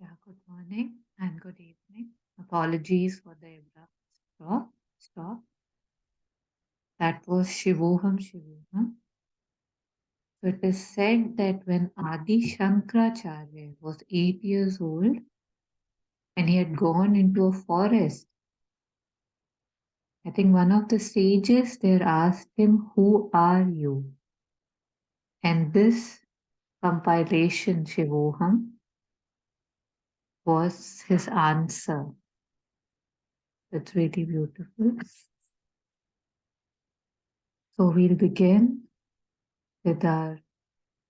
Yeah, good morning and good evening. Apologies for the abrupt stop. That was Shivoham Shivoham. So it is said that when Adi Shankaracharya was 8 years old and he had gone into a forest, I think one of the sages there asked him, "Who are you?" And this compilation, Shivoham, was his answer. It's really beautiful. So we'll begin with our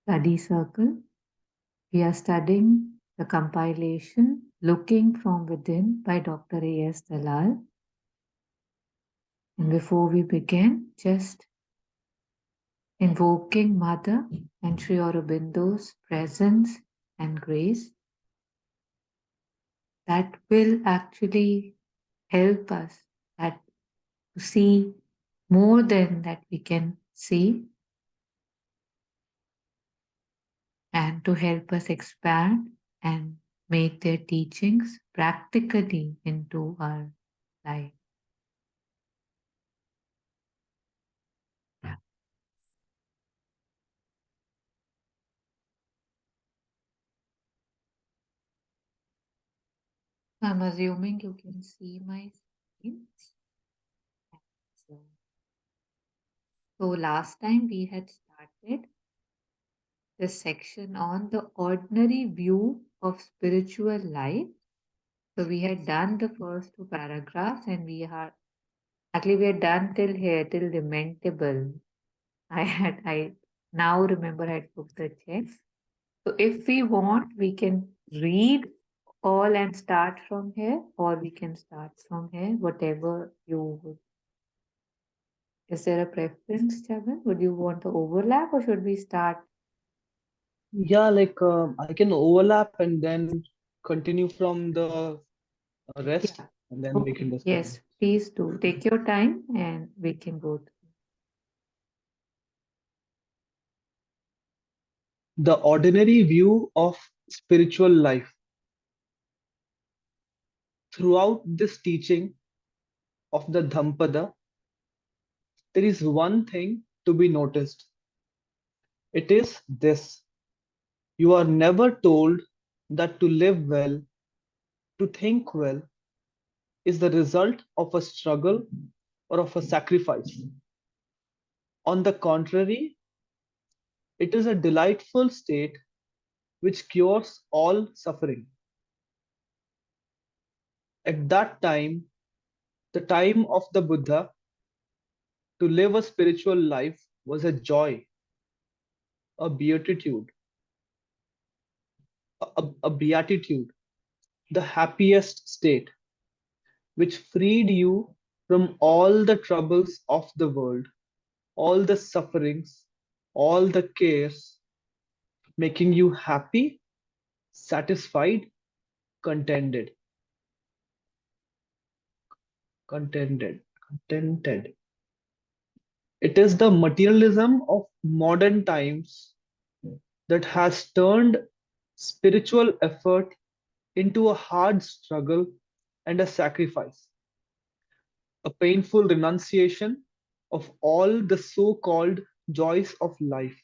study circle. We are studying the compilation Looking from Within by Dr. A.S. Dalal. And before we begin, just invoking Mother and Sri Aurobindo's presence and grace that will actually help us to see more than that we can see and to help us expand and make their teachings practically into our life. I'm assuming you can see my screen. So last time we had started the section on the ordinary view of spiritual life. So we had done the first two paragraphs and we are done till here, till lamentable. I now remember I took the check. So if we want, we can read all and start from here, or we can start from here, whatever you would. Is there a preference, Chavan? Would you want to overlap or should we start? Yeah, I can overlap and then continue from the rest, Yeah. and then we can Okay. discuss. Yes, please do. Take your time and we can go through. The ordinary view of spiritual life. Throughout this teaching of the Dhampada, there is one thing to be noticed. It is this: you are never told that to live well, to think well, is the result of a struggle or of a sacrifice. On the contrary, it is a delightful state which cures all suffering. At that time, the time of the Buddha, to live a spiritual life was a joy. a beatitude, a beatitude, the happiest state, which freed you from all the troubles of the world, all the sufferings, all the cares, making you happy, satisfied, contented, contented, contented. It is the materialism of modern times that has turned spiritual effort into a hard struggle and a sacrifice, a painful renunciation of all the so called joys of life.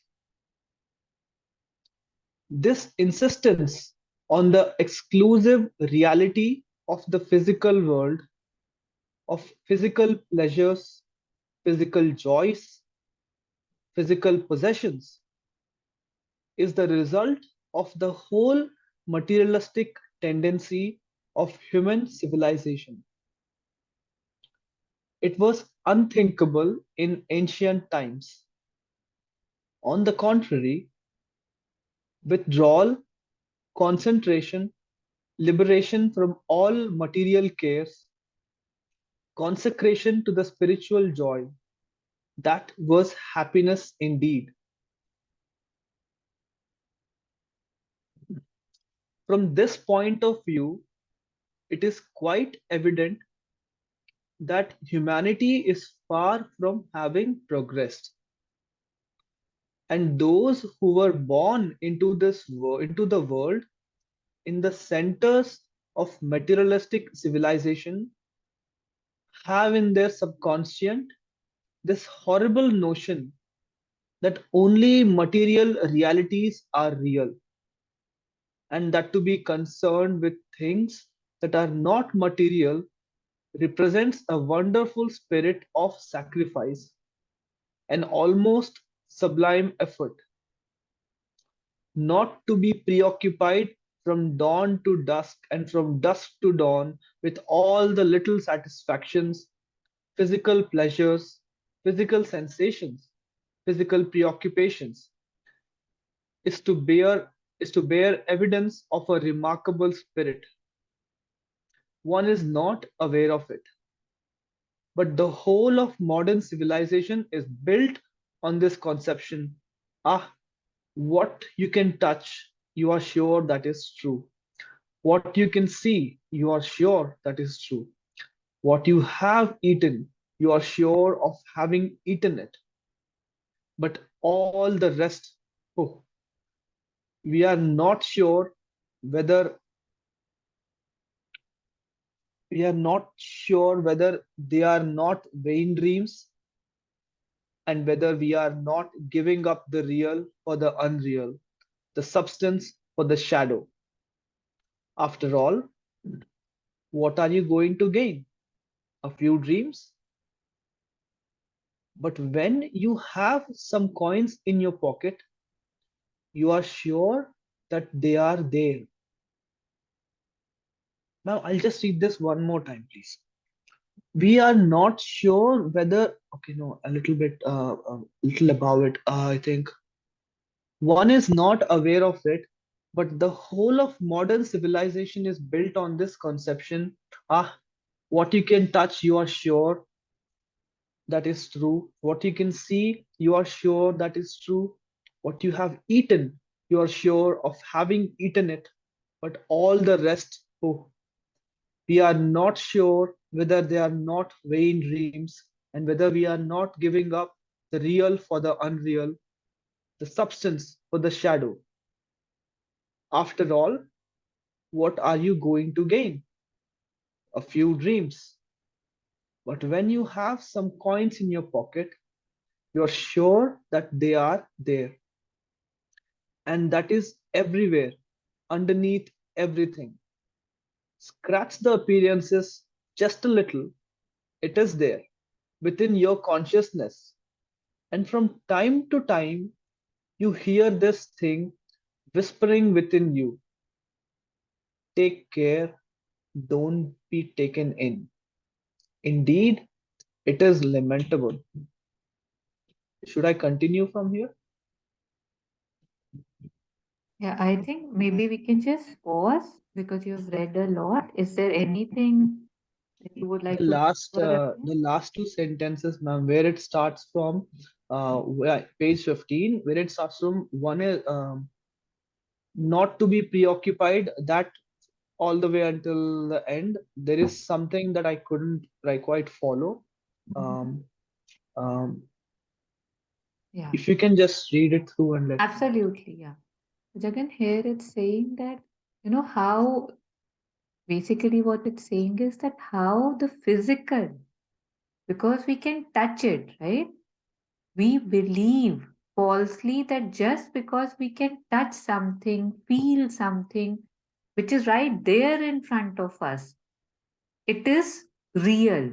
This insistence on the exclusive reality of the physical world, of physical pleasures, physical joys, physical possessions, is the result of the whole materialistic tendency of human civilization. It was unthinkable in ancient times. On the contrary, withdrawal, concentration, liberation from all material cares, consecration to the spiritual joy, that was happiness indeed. From this point of view, it is quite evident that humanity is far from having progressed. And those who were born into the world in the centers of materialistic civilization have in their subconscious this horrible notion that only material realities are real, and that to be concerned with things that are not material represents a wonderful spirit of sacrifice, an almost sublime effort, not to be preoccupied from dawn to dusk and from dusk to dawn with all the little satisfactions, physical pleasures, physical sensations, physical preoccupations, is to bear is to bear evidence of a remarkable spirit. One is not aware of it, but the whole of modern civilization is built on this conception. Ah, what you can touch, you are sure that is true. What you can see, you are sure that is true. What you have eaten, you are sure of having eaten it. But all the rest, oh, we are not sure whether whether they are not vain dreams, and whether we are not giving up the real for the unreal, the substance for the shadow. After all, what are you going to gain? A few dreams? But when you have some coins in your pocket, you are sure that they are there. Now, I'll just read this one more time, please. We are not sure whether, okay, no, a little above it. I think one is not aware of it, but the whole of modern civilization is built on this conception. Ah, what you can touch, you are sure that is true. What you can see, you are sure that is true. What you have eaten, you are sure of having eaten it. But all the rest, oh, we are not sure whether they are not vain dreams, and whether we are not giving up the real for the unreal, the substance for the shadow. After all, what are you going to gain? A few dreams. But when you have some coins in your pocket, you're sure that they are there. And that is everywhere, underneath everything. Scratch the appearances just a little, it is there, within your consciousness. And from time to time, you hear this thing whispering within you: take care, don't be taken in. Indeed, it is lamentable. Should I continue from here? Yeah, I think maybe we can just pause because you've read a lot. Is there anything that you would like to remember again? The last two sentences, ma'am, where it starts from, page 15, where it starts from, one is not to be preoccupied, that all the way until the end, there is something that I couldn't like quite follow. Mhm. Um, um, Yeah, if you can just read it through and let me know. absolutely. Yeah. Jagan, here it's saying that, you know, how basically what it's saying is that how the physical, because we can touch it, right? We believe falsely that just because we can touch something, feel something, which is right there in front of us, it is real.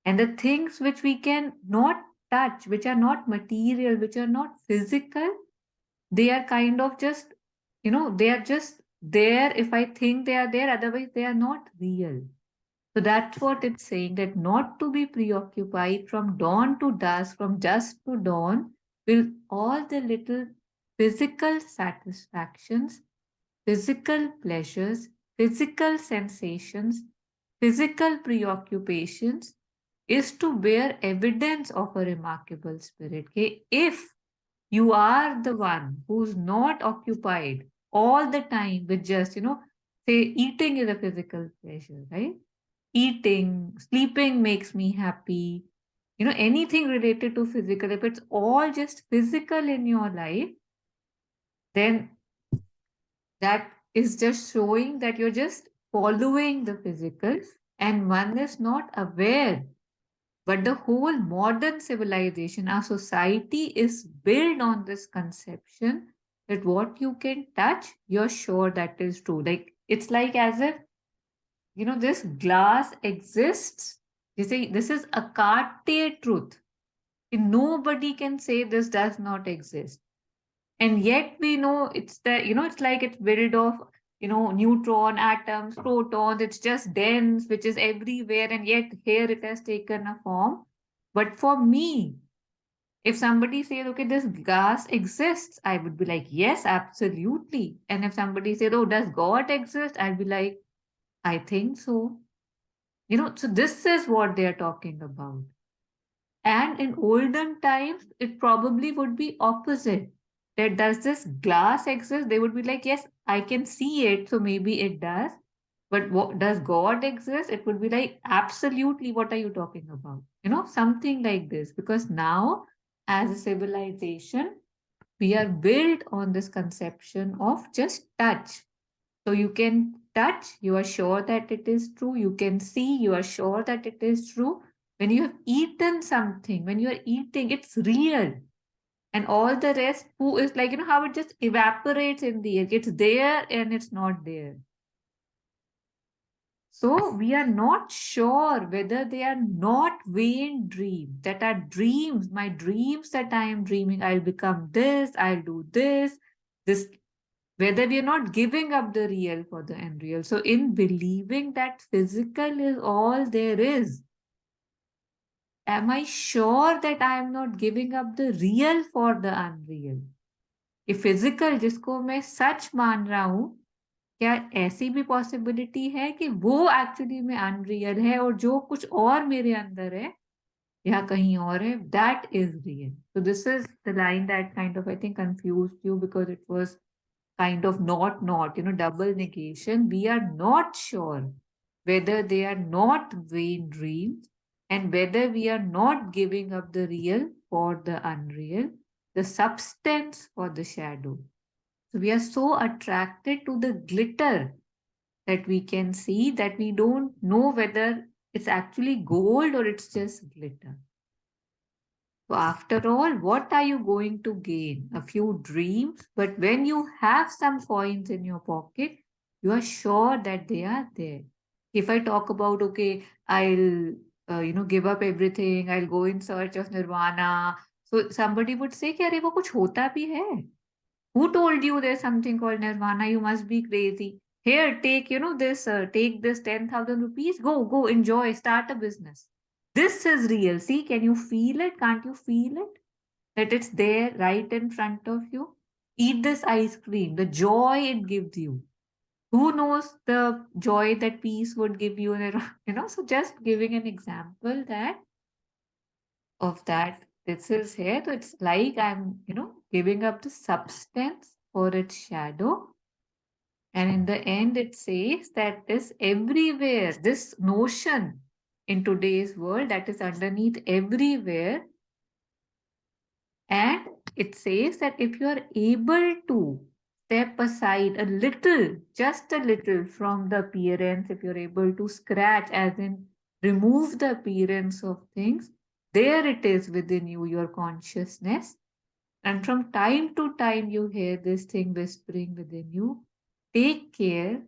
And the things which we can not touch, which are not material, which are not physical, they are kind of just, they are just there if I think they are there, otherwise they are not real. So that's what it's saying, that not to be preoccupied from dawn to dusk, from dusk to dawn, will all the little physical satisfactions, physical pleasures, physical sensations, physical preoccupations is to bear evidence of a remarkable spirit. Okay? If you are the one who's not occupied all the time with just, say eating is a physical pleasure, right? Eating, sleeping makes me happy. Anything related to physical, if it's all just physical in your life, then that is just showing that you're just following the physical and one is not aware. But the whole modern civilization, our society is built on this conception that what you can touch, you're sure that is true. Like it's like as if, this glass exists. You say this is a carte truth. Nobody can say this does not exist. And yet we know it's it's like it's built of, neutron, atoms, protons, it's just dense, which is everywhere, and yet here it has taken a form. But for me, if somebody says, okay, this gas exists, I would be like, yes, absolutely. And if somebody says, oh, does God exist? I'll be like, I think so. So this is what they're talking about. And in olden times, it probably would be opposite. That does this glass exist? They would be like, yes, I can see it, so maybe it does. But what, does God exist? It would be like, absolutely, what are you talking about? Something like this. Because now, as a civilization, we are built on this conception of just touch. So you can touch, you are sure that it is true. You can see, you are sure that it is true. When you have eaten something, when you are eating, it's real. And all the rest, who is like, how it just evaporates in the air. It's there and it's not there. So we are not sure whether they are not vain dreams, that are dreams, my dreams that I am dreaming, I'll become this, I'll do this, whether we are not giving up the real for the unreal. So, in believing that physical is all there is, am I sure that I am not giving up the real for the unreal? ये physical जिसको मैं सच मान रहा हूं, क्या ऐसी भी possibility है कि वो एक्चुअली में अनरियल है और जो कुछ और मेरे अंदर है या कहीं और है, that is real. So this is the line that kind of I think confused you because it was kind of not, double negation. We are not sure whether they are not vain dreams and whether we are not giving up the real for the unreal, the substance for the shadow. So we are so attracted to the glitter that we can see that we don't know whether it's actually gold or it's just glitter. So, after all, what are you going to gain? A few dreams, but when you have some coins in your pocket, you are sure that they are there. If I talk about, okay, I'll, give up everything, I'll go in search of nirvana. So, somebody would say, कि अरे वो कुछ होता भी है. Who told you there's something called nirvana? You must be crazy. Here, take, take this 10,000 rupees. Go, enjoy, start a business. This is real. See, can you feel it? Can't you feel it? That it's there right in front of you? Eat this ice cream, the joy it gives you. Who knows the joy that peace would give you, so just giving an example that of that this is here. So it's like I'm, giving up the substance for its shadow. And in the end, it says that this everywhere, this notion in today's world that is underneath everywhere. And it says that if you are able to step aside a little, just a little from the appearance, if you're able to scratch, as in remove the appearance of things, there it is within you, your consciousness. And from time to time, you hear this thing whispering within you, take care,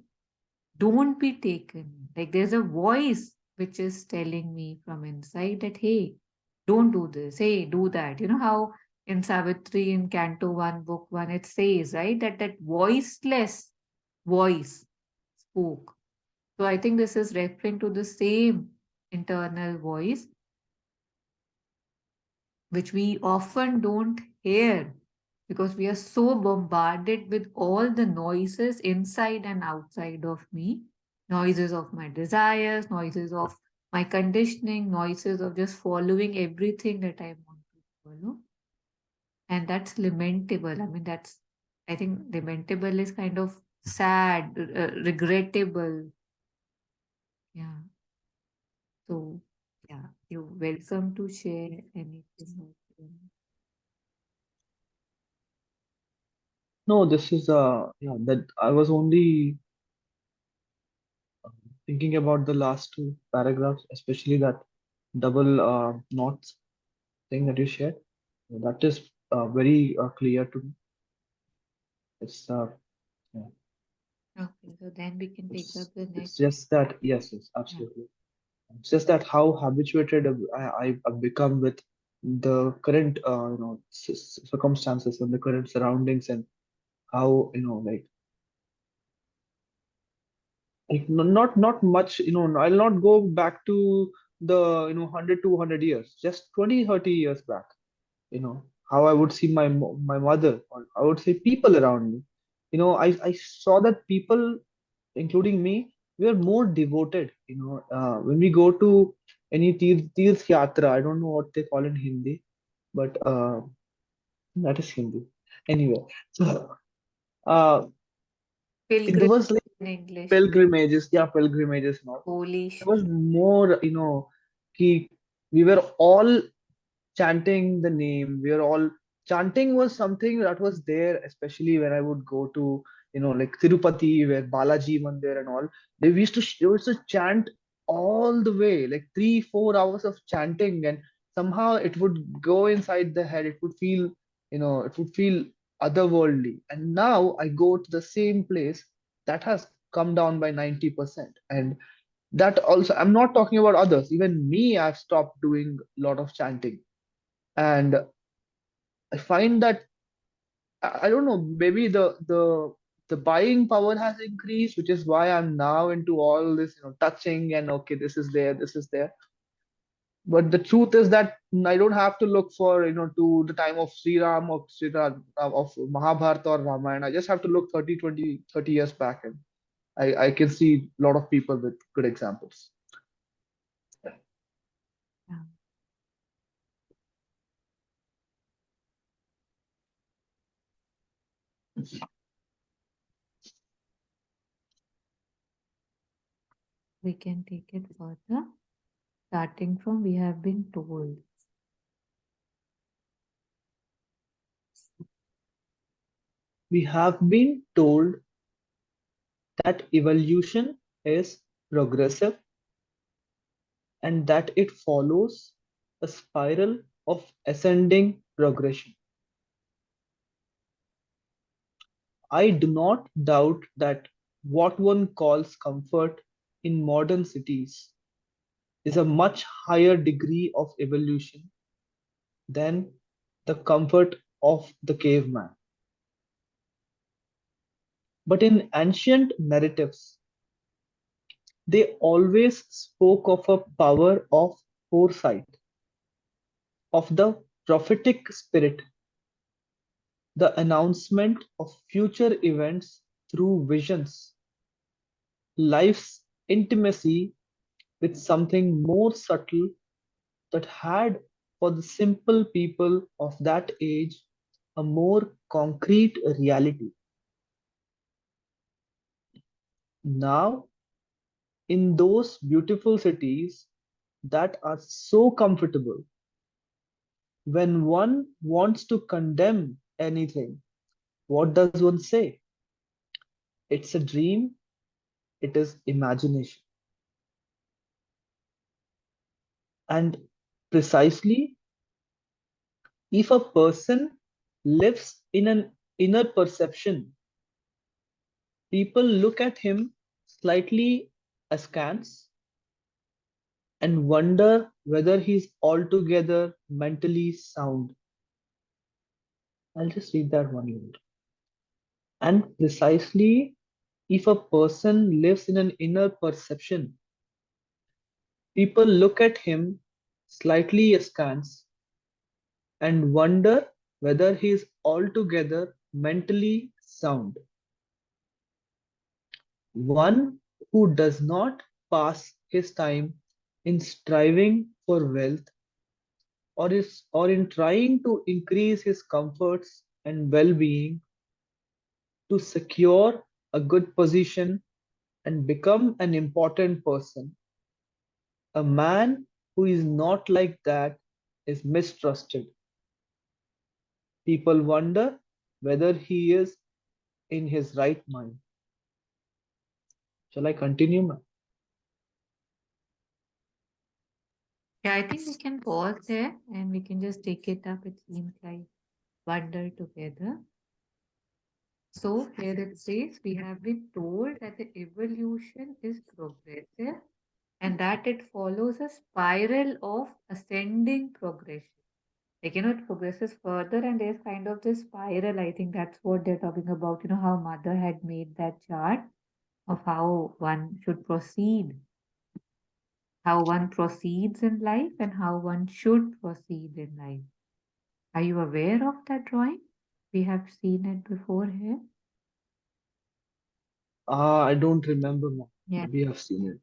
don't be taken. Like there's a voice which is telling me from inside that, hey, don't do this. Hey, do that. You know how in Savitri in Canto 1, Book 1, it says, right, that that voiceless voice spoke. So I think this is referring to the same internal voice, which we often don't hear because we are so bombarded with all the noises inside and outside of me, noises of my desires, noises of my conditioning, noises of just following everything that I want to follow. And that's lamentable. I mean, I think lamentable is kind of sad, regrettable. Yeah. So, yeah, you're welcome to share anything. No, this is yeah, that I was only thinking about the last two paragraphs, especially that double knots thing that you shared. That is very clear to me. It's yeah, Okay, so then we can take up the it's next. just that yes, yes, Yeah. absolutely. It's just that how habituated I've become with the current circumstances and the current surroundings, and how not much, I'll not go back to the 100 200 years, just 20 30 years back, how I would see my mother, or I would say people around me. I saw that people, including me, we are more devoted. When we go to any tirth yatra, I don't know what they call in Hindi, but that is Hindi anyway. So uh, it Pilgrim was like in English, pilgrimages, yeah, pilgrimages and all. holy It was shit. more, we were all chanting the name. We were all chanting was something that was there, especially when I would go to, like Tirupati, where Balaji Mandir and all. They used to chant all the way, like 3 4 hours of chanting, and somehow it would go inside the head. It would feel otherworldly. And now I go to the same place that has come down by 90%. And that also, I'm not talking about others. Even me, I've stopped doing a lot of chanting. And I find that I don't know, maybe the buying power has increased, which is why I'm now into all this, touching, and okay, this is there, this is there. But the truth is that I don't have to look for, to the time of Sri Ram, or Sri Ram, of Mahabharata or Ramayana. I just have to look 30, 20, 30 years back, and I can see a lot of people with good examples. Yeah, we can take it further, starting from we have been told. We have been told that evolution is progressive, and that it follows a spiral of ascending progression. I do not doubt that what one calls comfort in modern cities is a much higher degree of evolution than the comfort of the caveman. But in ancient narratives, they always spoke of a power of foresight, of the prophetic spirit, the announcement of future events through visions, life's intimacy with something more subtle that had, for the simple people of that age, a more concrete reality. Now, in those beautiful cities that are so comfortable, when one wants to condemn anything, what does one say? It's a dream, it is imagination. And precisely, if a person lives in an inner perception, people look at him slightly askance and wonder whether he's altogether mentally sound. I'll just read that one minute. And precisely, if a person lives in an inner perception, people look at him slightly askance and wonder whether he is altogether mentally sound. One who does not pass his time in striving for wealth or in trying to increase his comforts and well-being to secure a good position and become an important person. A man who is not like that is mistrusted. People wonder whether he is in his right mind. Shall I continue, ma'am? Yeah, I think we can pause there and we can just take it up. It seems like wonder together. So here it says we have been told that the evolution is progressive and that it follows a spiral of ascending progression. Like, it progresses further and there's kind of this spiral. I think that's what they're talking about. How mother had made that chart of how one should proceed, how one proceeds in life and how one should proceed in life. Are you aware of that drawing? We have seen it before here. Ah, I don't remember, ma'am. Yeah. Maybe I've seen it.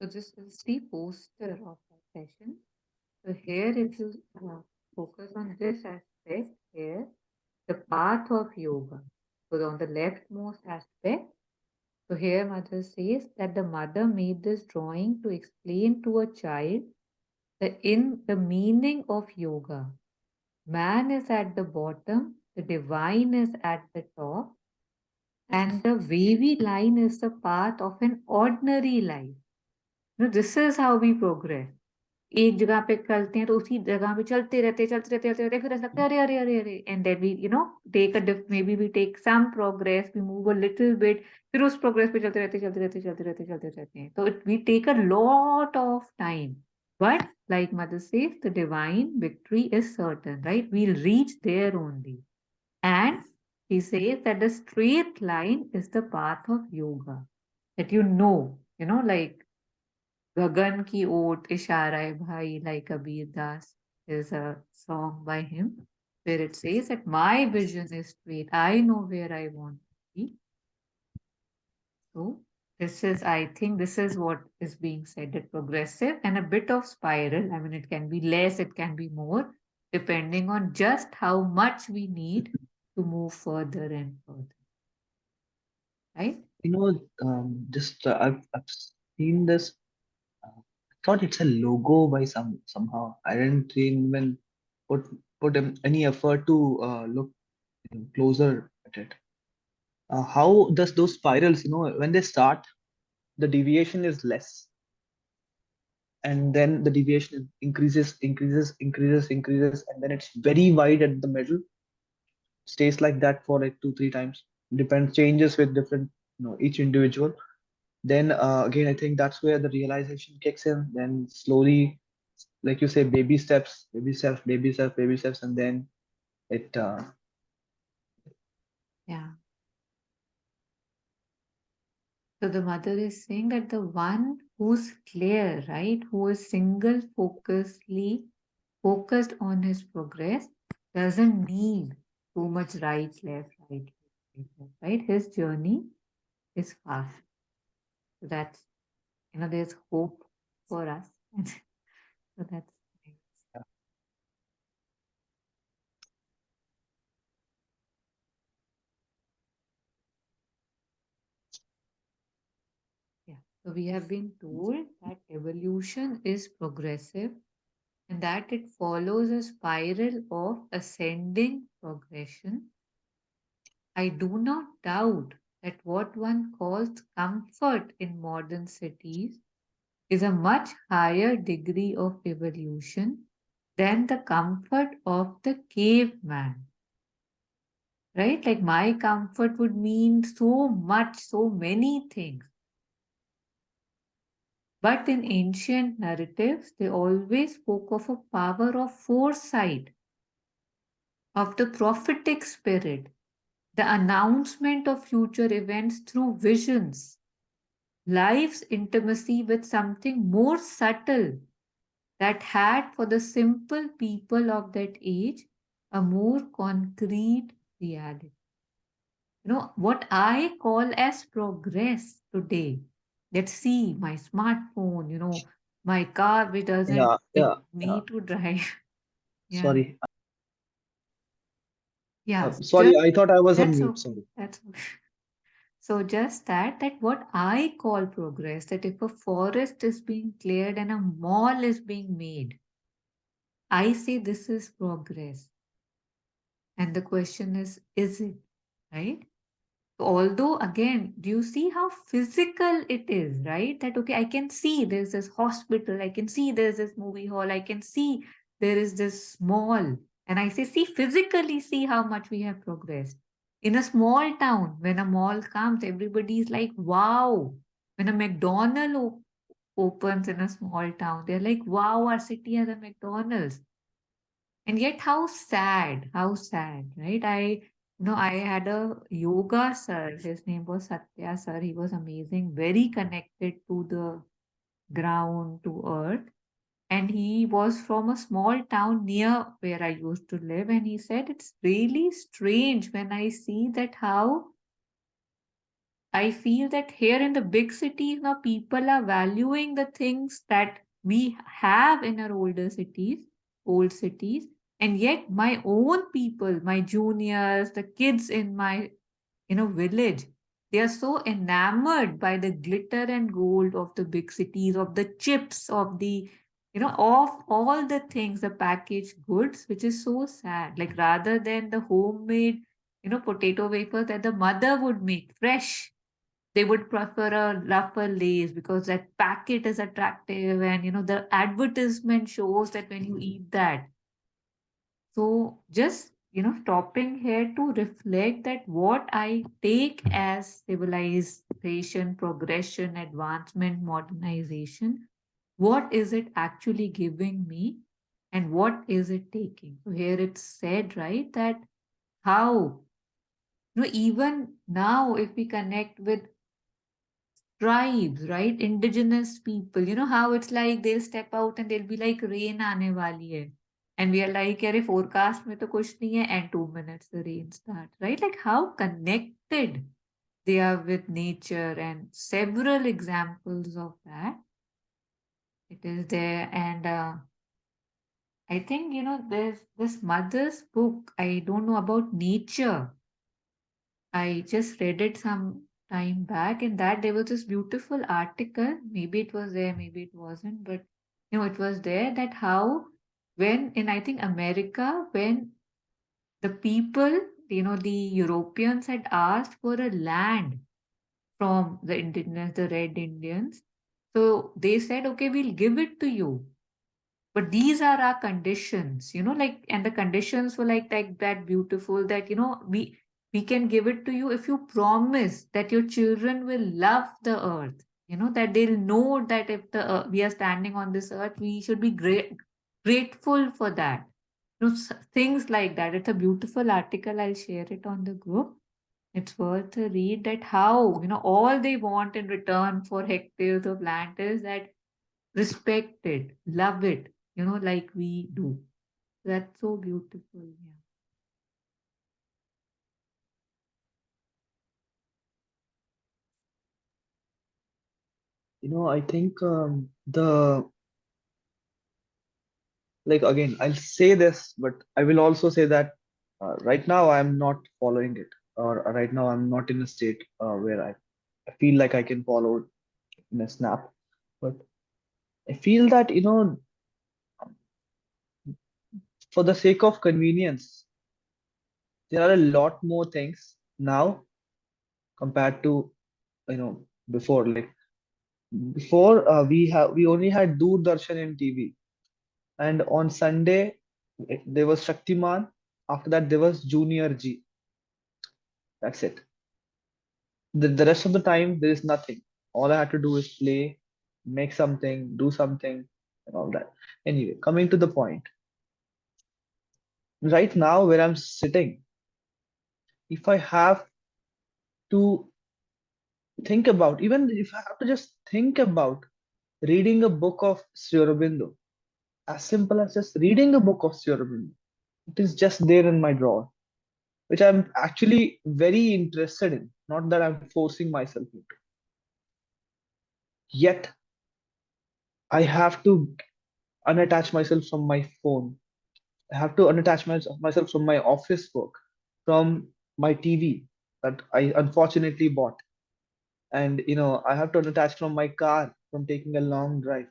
So this is the poster of that session. So here, if you focus on this aspect here, the path of yoga. So on the leftmost aspect, so here mother says that the mother made this drawing to explain to a child the meaning of yoga. Man is at the bottom, the divine is at the top, and the wavy line is the path of an ordinary life. This is how we progress. एक जगह पे चलते हैं तो उसी जगह पे चलते रहते फिर ऐसा लगता है अरे अरे अरे अरे and then we take a diff maybe we take some progress we move a little bit फिर उस प्रोग्रेस पे चलते रहते हैं तो we take a lot of time but like mother says the divine victory is certain, right? We'll reach there only. And he says that the straight line is the path of yoga, that like गगन की ओट इशारा है भाई, like Kabir Das. There's a song by him where it says that my vision is straight. I know where I want to be. So I think this is what is being said, that progressive and a bit of spiral. I mean, it can be less, it can be more, depending on just how much we need to move further and further, right? Just I've seen this. I thought it's a logo by somehow. I didn't even put any effort to look closer at it. How does those spirals, when they start, the deviation is less, and then the deviation increases, and then it's very wide at the middle, stays like that for like 2 3 times, depends, changes with different, each individual. Then again, I think that's where the realization kicks in. Then slowly like you say, baby steps, baby steps, baby steps, baby steps, and then it Yeah. So the mother is saying that the one who's clear, right, who is single focusedly focused on his progress, doesn't need too much right, left, right? His journey is fast. So that's, there's hope for us. So that's nice. Yeah. So we have been told that evolution is progressive and that it follows a spiral of ascending progression. I do not doubt that what one calls comfort in modern cities is a much higher degree of evolution than the comfort of the caveman. Right? Like my comfort would mean so much, so many things. But in ancient narratives, they always spoke of a power of foresight, of the prophetic spirit, the announcement of future events through visions, life's intimacy with something more subtle that had for the simple people of that age a more concrete reality. What I call as progress today. Let's see my smartphone, my car which doesn't yeah, yeah, need yeah. me to drive. Yeah. Sorry, Yeah. sorry. Just I thought I was on that's mute. okay. Sorry. That's okay. So just that what I call progress, that if a forest is being cleared and a mall is being made, I say this is progress. And the question is it? Right? Although, again, do you see how physical it is, right? That, okay, I can see there's this hospital, I can see there's this movie hall, I can see there is this mall. And I say, see, physically, see how much we have progressed. In a small town, when a mall comes, everybody's like, wow. When a opens in a small town, they're like, wow, our city has a McDonald's. And yet, how sad, right? I had a yoga sir. His name was Satya sir. He was amazing, very connected to the ground, to earth. And he was from a small town near where I used to live. And he said, it's really strange when I see that how I feel that here in the big cities now people are valuing the things that we have in our old cities, and yet my own people, my juniors, the kids in my village, they are so enamored by the glitter and gold of the big cities, of the chips, of the of all the things, the packaged goods, which is so sad. Like rather than the homemade, potato wafers that the mother would make fresh, they would prefer a rougher lace because that packet is attractive and the advertisement shows that when you eat that. So just stopping here to reflect that what I take as civilization, progression, advancement, modernization, what is it actually giving me and what is it taking? So here it's said, right, that how even now if we connect with tribes, right? Indigenous people. You know how it's like they'll step out and they'll be like, rain aane wali hai. And we are like, अरे forecast में तो कुछ नहीं है, and 2 minutes the rain starts, right? Like how connected they are with nature, and several examples of that. It is there. And I think, there's this mother's book. I don't know about nature. I just read it some time back, and that there was this beautiful article. Maybe it was there, maybe it wasn't, but it was there that how when in I think America, when the people, the Europeans had asked for a land from the indigenous, the Red Indians. So they said, okay, we'll give it to you. But these are our conditions, like, and the conditions were like that beautiful that, we can give it to you if you promise that your children will love the earth. that they'll know that if we are standing on this earth, we should be grateful for that. Things like that. It's a beautiful article. I'll share it on the group. It's worth a read, that how, all they want in return for hectares of land is that respect it, love it, like we do. That's so beautiful. Yeah. I think the like again, I'll say this, but I will also say that right now I'm not following it, or right now I'm not in a state where I feel like I can follow in a snap. But I feel that, for the sake of convenience, there are a lot more things now compared to, before. Like before, we only had Doordarshan in TV, and on Sunday there was Shaktiman. After that, there was Junior G. That's it. The rest of the time there is nothing. All I had to do is play, make something, do something, and all that. Anyway, coming to the point, right now where I'm sitting, if I have to think about, even if I have to just think about reading a book of Sri Aurobindo, as simple as just reading a book of Sri Aurobindo, it is just there in my drawer, which I'm actually very interested in, not that I'm forcing myself into. Yet I have to unattach myself from my phone. I have to unattach myself from my office work, from my TV that I unfortunately bought. And I have to unattach from my car from taking a long drive,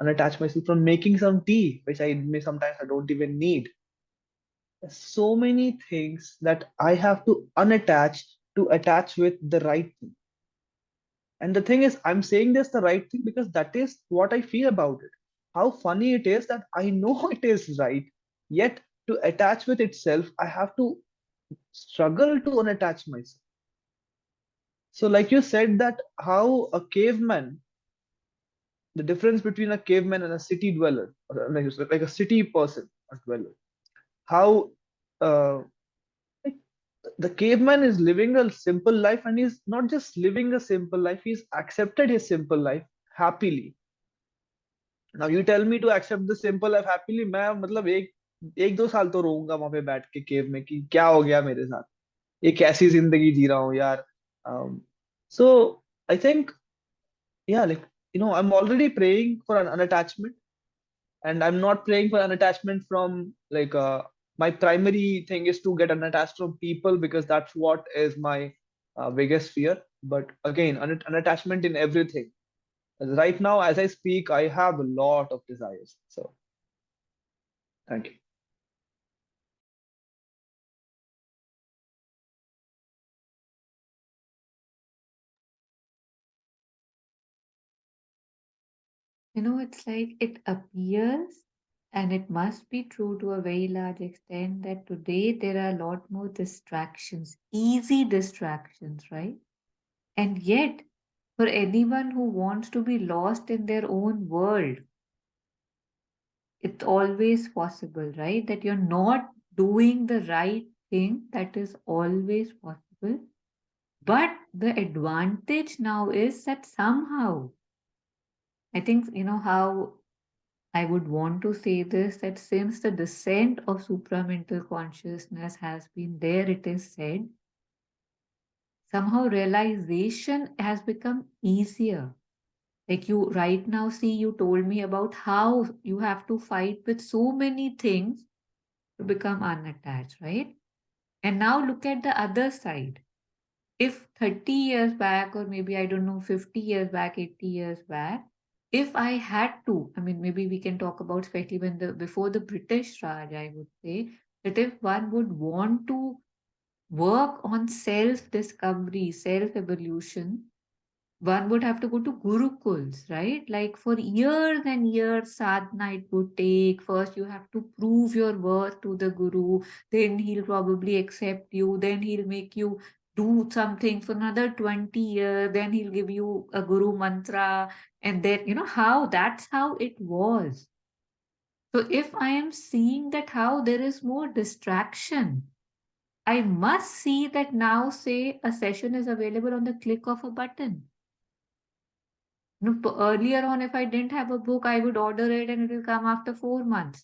unattach myself from making some tea, which I may sometimes I don't even need. There's so many things that I have to unattach to attach with the right thing. And the thing is, I'm saying this the right thing because that is what I feel about it. How funny it is that I know it is right, yet to attach with itself, I have to struggle to unattach myself. So, like you said, that how a caveman, the difference between a caveman and a city dweller, or like a city person, a dweller, how uh, like the caveman is living a simple life, and he's not just living a simple life, he's accepted his simple life happily. Now you tell me to accept the simple life happily, मैं मतलब एक दो साल तो रोऊंगा वहां पे बैठ के केव में कि क्या हो गया मेरे साथ, ये कैसी जिंदगी जी रहा हूँ यार. So I think, yeah, like, I'm already praying for an unattachment, and I'm not praying for unattachment from like my primary thing is to get unattached from people, because that's what is my biggest fear. But again, unattachment in everything. Right now, as I speak, I have a lot of desires. So thank you. It's like it appears, and it must be true to a very large extent, that today there are a lot more distractions, easy distractions, right? And yet, for anyone who wants to be lost in their own world, it's always possible, right? That you're not doing the right thing, that is always possible. But the advantage now is that somehow, I think, how I would want to say this, that since the descent of supramental consciousness has been there, it is said, somehow realization has become easier. Like you right now, see, you told me about how you have to fight with so many things to become unattached, right? And now look at the other side. If 30 years back, or maybe I don't know, 50 years back, 80 years back, if I had to, I mean, maybe we can talk about, especially when before the British Raj, I would say, that if one would want to work on self discovery, self evolution, one would have to go to gurukuls, right? Like for years and years, sadhana it would take. First, you have to prove your worth to the guru, then he'll probably accept you, then he'll make you do something for another 20 years, then he'll give you a guru mantra, and then, that's how it was. So if I am seeing that how there is more distraction, I must see that now, say, a session is available on the click of a button. Earlier on, if I didn't have a book, I would order it and it will come after 4 months.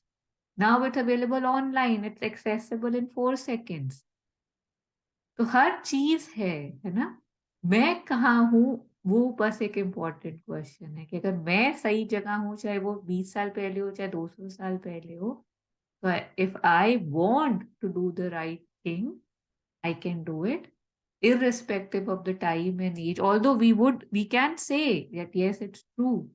Now it's available online, it's accessible in 4 seconds. तो हर चीज है ना? मैं कहाँ हूँ, वो बस एक इम्पॉर्टेंट क्वेश्चन है कि अगर मैं सही जगह हूँ, चाहे वो 20 साल पहले हो, चाहे 200 साल पहले हो, तो if I want to do the right thing, I can do it irrespective of the time and age. Although we can say that yes, it's true,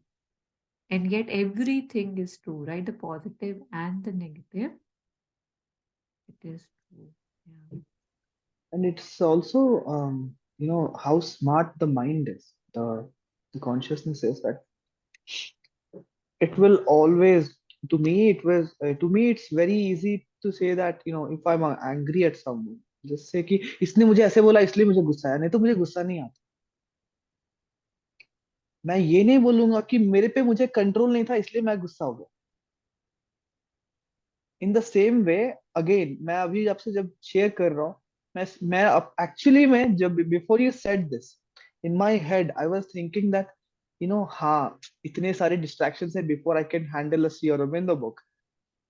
and yet everything is true, right? The positive and the negative, it is true. Yeah. And it's also, how smart the mind is. The consciousness is that it will always. To me, it's very easy to say that, if I'm angry at someone, जैसे कि इसने मुझे ऐसे बोला इसलिए मुझे गुस्सा आया, नहीं तो मुझे गुस्सा नहीं आता. मैं ये नहीं बोलूंगा कि मेरे पे मुझे कंट्रोल नहीं था इसलिए मैं गुस्सा हो गया. In the same way, again मैं अभी आपसे जब शेयर कर रहा हूँ, मैं एक्चुअली में जब before you said this, in my head I was thinking that, हाँ, इतने सारे डिस्ट्रैक्शन है before I can handle a Sri Aurobindo book.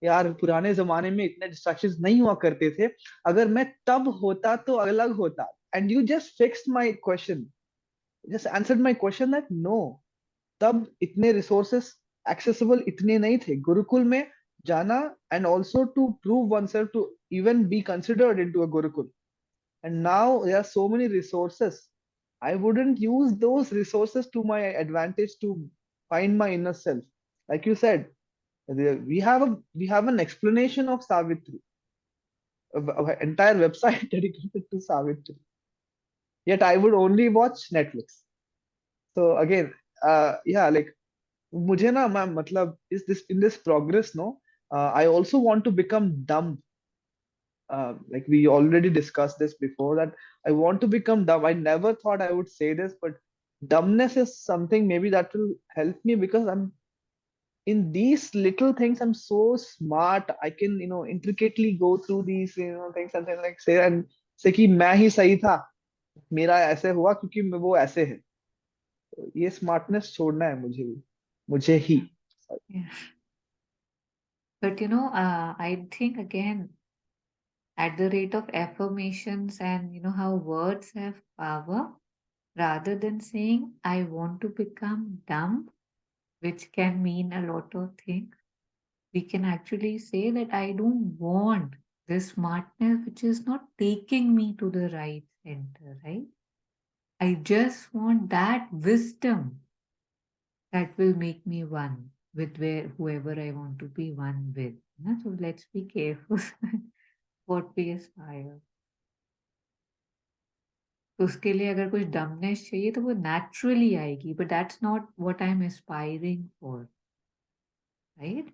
यार पुराने जमाने में इतने डिस्ट्रैक्शंस नहीं हुआ करते थे. अगर मैं तब होता तो अलग होता. And you just fixed my question, just answered my question that no, तब इतने रिसोर्सेस एक्सेसिबल इतने नहीं थे गुरुकुल में जाना. And also to prove oneself to even be considered into a gurukul. And now there are so many resources. I wouldn't use those resources to my advantage to find my inner self. Like you said, we have an explanation of Savitri, an entire website dedicated to Savitri. Yet I would only watch Netflix. So again, yeah, like मुझे ना मैं मतलब is this in this progress, no, I also want to become dumb. Like we already discussed this before, that I want to become dumb. I never thought I would say this, but dumbness is something maybe that will help me, because I'm in these little things I'm so smart. I can, intricately go through these, things, and then like say and say कि मैं ही सही था, मेरा ऐसे हुआ क्योंकि वो ऐसे है. तो ये स्मार्टनेस छोड़ना है मुझे भी, मुझे ही. Yeah. But I think again, at the rate of affirmations and how words have power, rather than saying, I want to become dumb, which can mean a lot of things, we can actually say that I don't want this smartness which is not taking me to the right center, right? I just want that wisdom that will make me one with whoever I want to be one with. So let's be careful what we aspire. तो उसके लिए अगर कुछ dumbness चाहिए तो वो naturally आएगी, but that's not what I am aspiring for, right?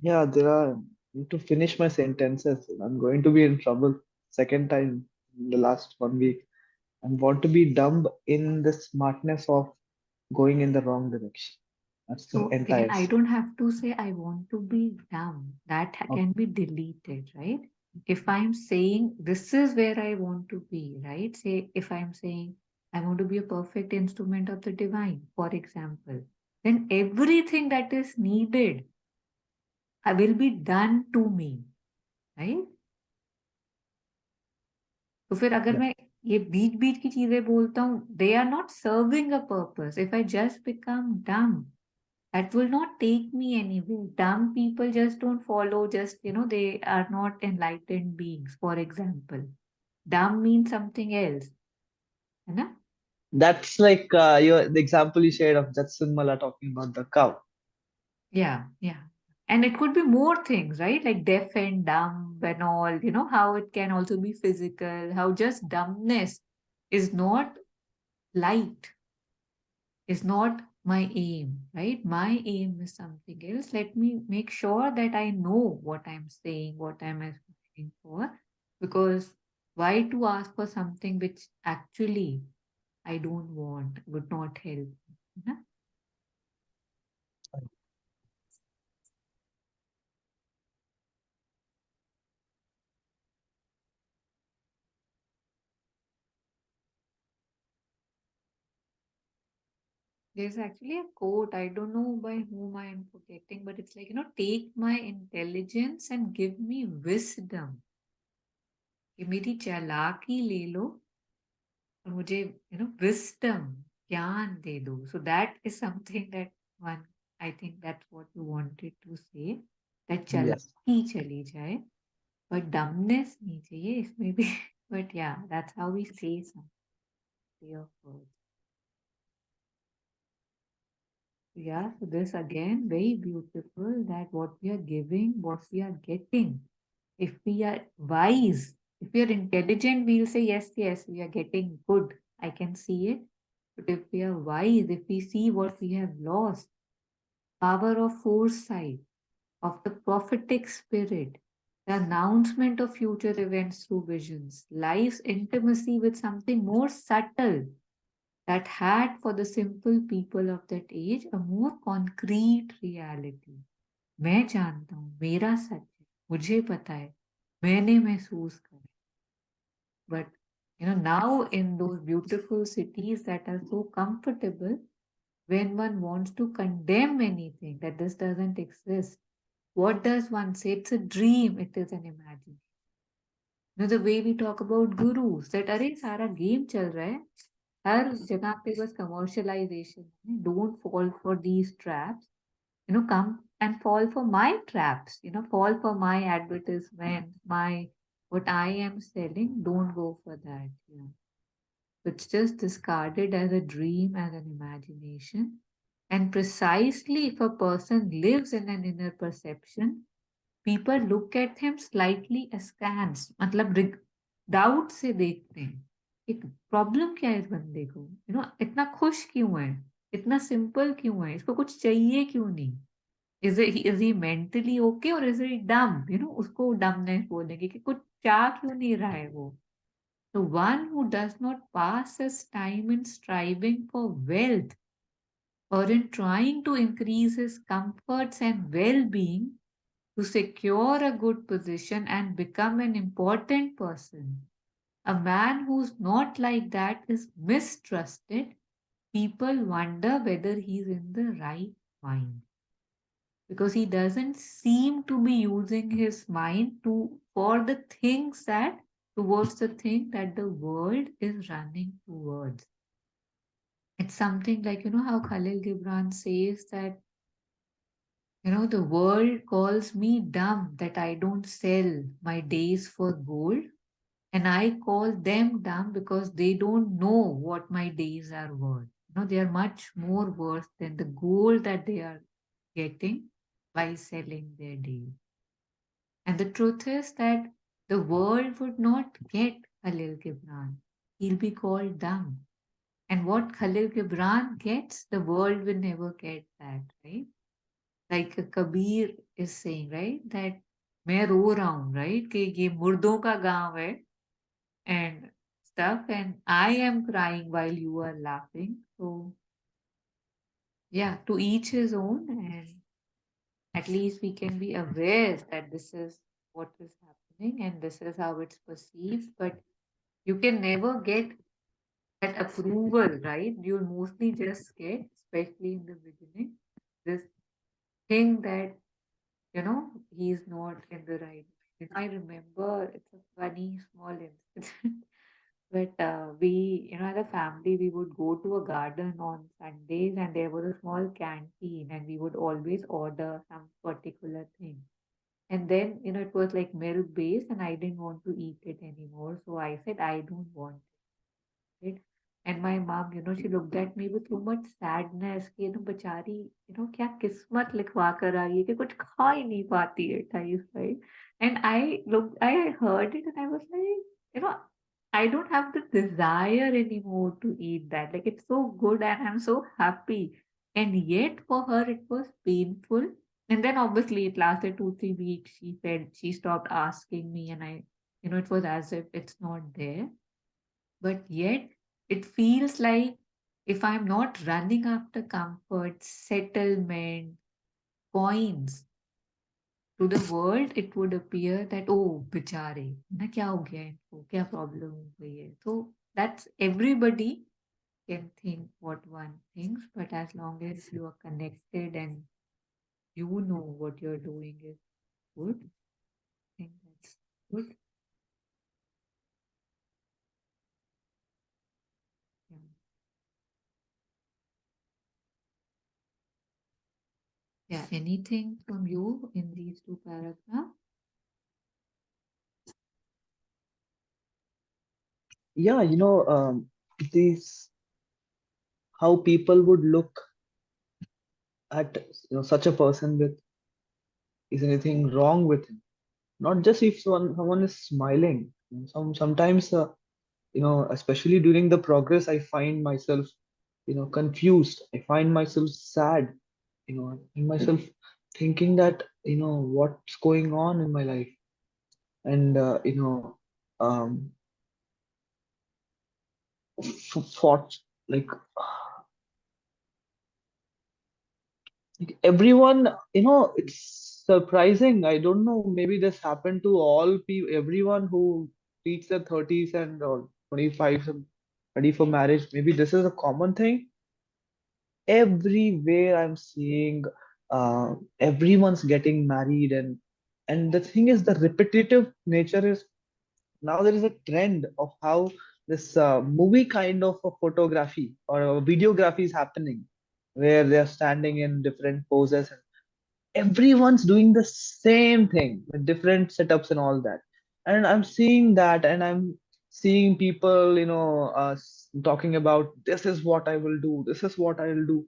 Yeah, there are. Need to finish my sentences. I'm going to be in trouble second time in the last 1 week. I want to be dumb in the smartness of going in the wrong direction. That's the So again, entire I story. don't have to say I want to be dumb. That Okay. can be deleted, right? If I'm saying this is where I want to be, right? Say if I'm saying I want to be a perfect instrument of the divine, for example, then everything that is needed will be done to me, right? तो फिर अगर Yeah. मैं ये बीच बीच की चीजें बोलता हूँ, they are not serving a purpose. If I just become dumb, that will not take me anywhere. Dumb people just don't follow, just they are not enlightened beings, for example. Dumb means something else, है ना? That's like the example you shared of Jatsun Mala talking about the cow. Yeah. And it could be more things, right? Like deaf and dumb and all, how it can also be physical, how just dumbness is not light, is not my aim, right? My aim is something else. Let me make sure that I know what I'm saying, what I'm asking for, because why to ask for something which actually I don't want, would not help. You know? There's actually a quote, I don't know by whom I am forgetting, but it's like, take my intelligence and give me wisdom. कि मेरी चालाकी ले लो और मुझे wisdom, ज्ञान दे दो. So that is something that one, I think that's what you wanted to say, that Yes. चालाकी चली जाए but dumbness नहीं चाहिए इसमें भी. But yeah, that's how we say some way of words. Yeah, so this again very beautiful, that what we are giving, what we are getting. If we are wise, if we are intelligent, we'll say, yes, yes, we are getting good. I can see it. But if we are wise, if we see what we have lost, power of foresight, of the prophetic spirit, the announcement of future events through visions, life's intimacy with something more subtle that had for the simple people of that age a more concrete reality. मैं जानता हूँ, मेरा सच है, मुझे पता है, मैंने महसूस करा. But now in those beautiful cities that are so comfortable, when one wants to condemn anything that this doesn't exist, what does one say? It's a dream, it is an imagination. The way we talk about gurus, that अरे सारा game चल रहा है, हर जगह पे बस commercialization है, don't fall for these traps, come and fall for my traps, fall for my advertisement, my what I am selling, don't go for that. Yeah. It's just discarded as a dream, as an imagination. And precisely if a person lives in an inner perception, people look at him slightly askance, मतलब doubt से देखते हैं. एक problem क्या है इस बंदे को, इतना खुश क्यों है, इतना सिंपल क्यों है, इसको कुछ चाहिए क्यों नहीं. इज ही मेंटली ओके और इज ही डम, उसको डमनेस बोलेंगे कि कुछ चाह क्यों नहीं रहा है वो. The one who does not pass his time in striving for wealth or in trying to increase his comforts and well being to secure a good position and become an important person. A man who's not like that is mistrusted. People wonder whether he's in the right mind, because he doesn't seem to be using his mind to for the things that towards the thing that the world is running towards. It's something like, how Khalil Gibran says that, the world calls me dumb that I don't sell my days for gold. And I call them dumb because they don't know what my days are worth. They are much more worth than the gold that they are getting by selling their days. And the truth is that the world would not get Khalil Gibran. He'll be called dumb. And what Khalil Gibran gets, the world will never get that, right? Like Kabir is saying, right? That मैं रो रहा हूँ, right? कि ये मुर्दों का गांव है and stuff, and I am crying while you are laughing. So yeah, to each his own, and at least we can be aware that this is what is happening and this is how it's perceived. But you can never get that approval, right? You'll mostly just get, especially in the beginning, this thing that, he's not in the right. I remember it's a funny small incident. But we, as a family, we would go to a garden on Sundays, and there was a small canteen, and we would always order some particular thing. And then, it was like milk based, and I didn't want to eat it anymore. So I said, I don't want it. And my mom, she looked at me with so much sadness कि बेचारी, क्या किस्मत लिखवा कर आई है कि कुछ खा ही नहीं पाती है type, right? And I heard it and I was like, I don't have the desire anymore to eat that. Like it's so good and I'm so happy. And yet for her it was painful And then obviously it lasted 2, 3 weeks. She stopped asking me, and it was as if it's not there. But yet it feels like if I'm not running after comfort, settlement, coins to the world, it would appear that, oh, बेचारे ना क्या हो गया इनको, क्या problem हो गई है. So that's everybody can think what one thinks, but as long as you are connected and you know what you're doing is good, I think that's good. Yeah. Yeah. Anything from you in these two paragraphs? Yeah, these how people would look at such a person with, is anything wrong with him? Not just if someone is smiling. Sometimes especially during the progress, I find myself confused. I find myself sad. I find myself thinking that what's going on in my life. And um for like everyone, it's surprising. I don't know, maybe this happened to all people, everyone who reach their 30s and or 25 and ready for marriage. Maybe this is a common thing. Everywhere I'm seeing everyone's getting married, and the thing is, the repetitive nature is, now there is a trend of how this movie kind of a photography or a videography is happening, where they are standing in different poses, and everyone's doing the same thing with different setups and all that. And I'm seeing that, and I'm seeing people talking about, this is what I will do, this is what I will do.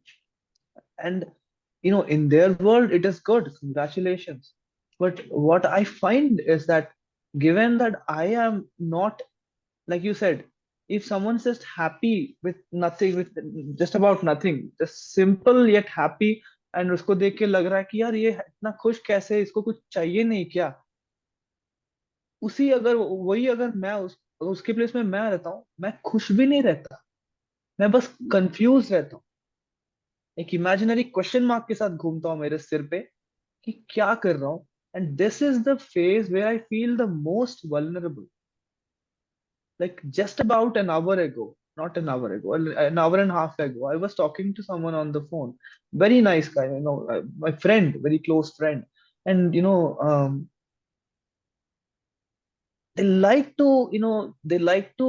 And in their world it is good, congratulations. But what I find is that, given that I am not, like you said, if someone's just happy with nothing, with just about nothing, just simple yet happy, and उसको देख के लग रहा है कि यार ये इतना खुश कैसे है, इसको कुछ चाहिए नहीं क्या, उसी अगर वही अगर मैं उसके प्लेस में मैं रहता हूँ, मैं खुश भी नहीं रहता, मैं बस कंफ्यूज रहता हूँ, एक इमेजिनरी क्वेश्चन मार्क के साथ घूमता हूँ मेरे सिर पे कि क्या कर रहा हूँ. And this is the phase where I feel the most vulnerable. Like just about an hour ago, not an hour ago, an hour and a half ago, I was talking to someone on the phone. Very nice guy, my friend, very close friend. And they like to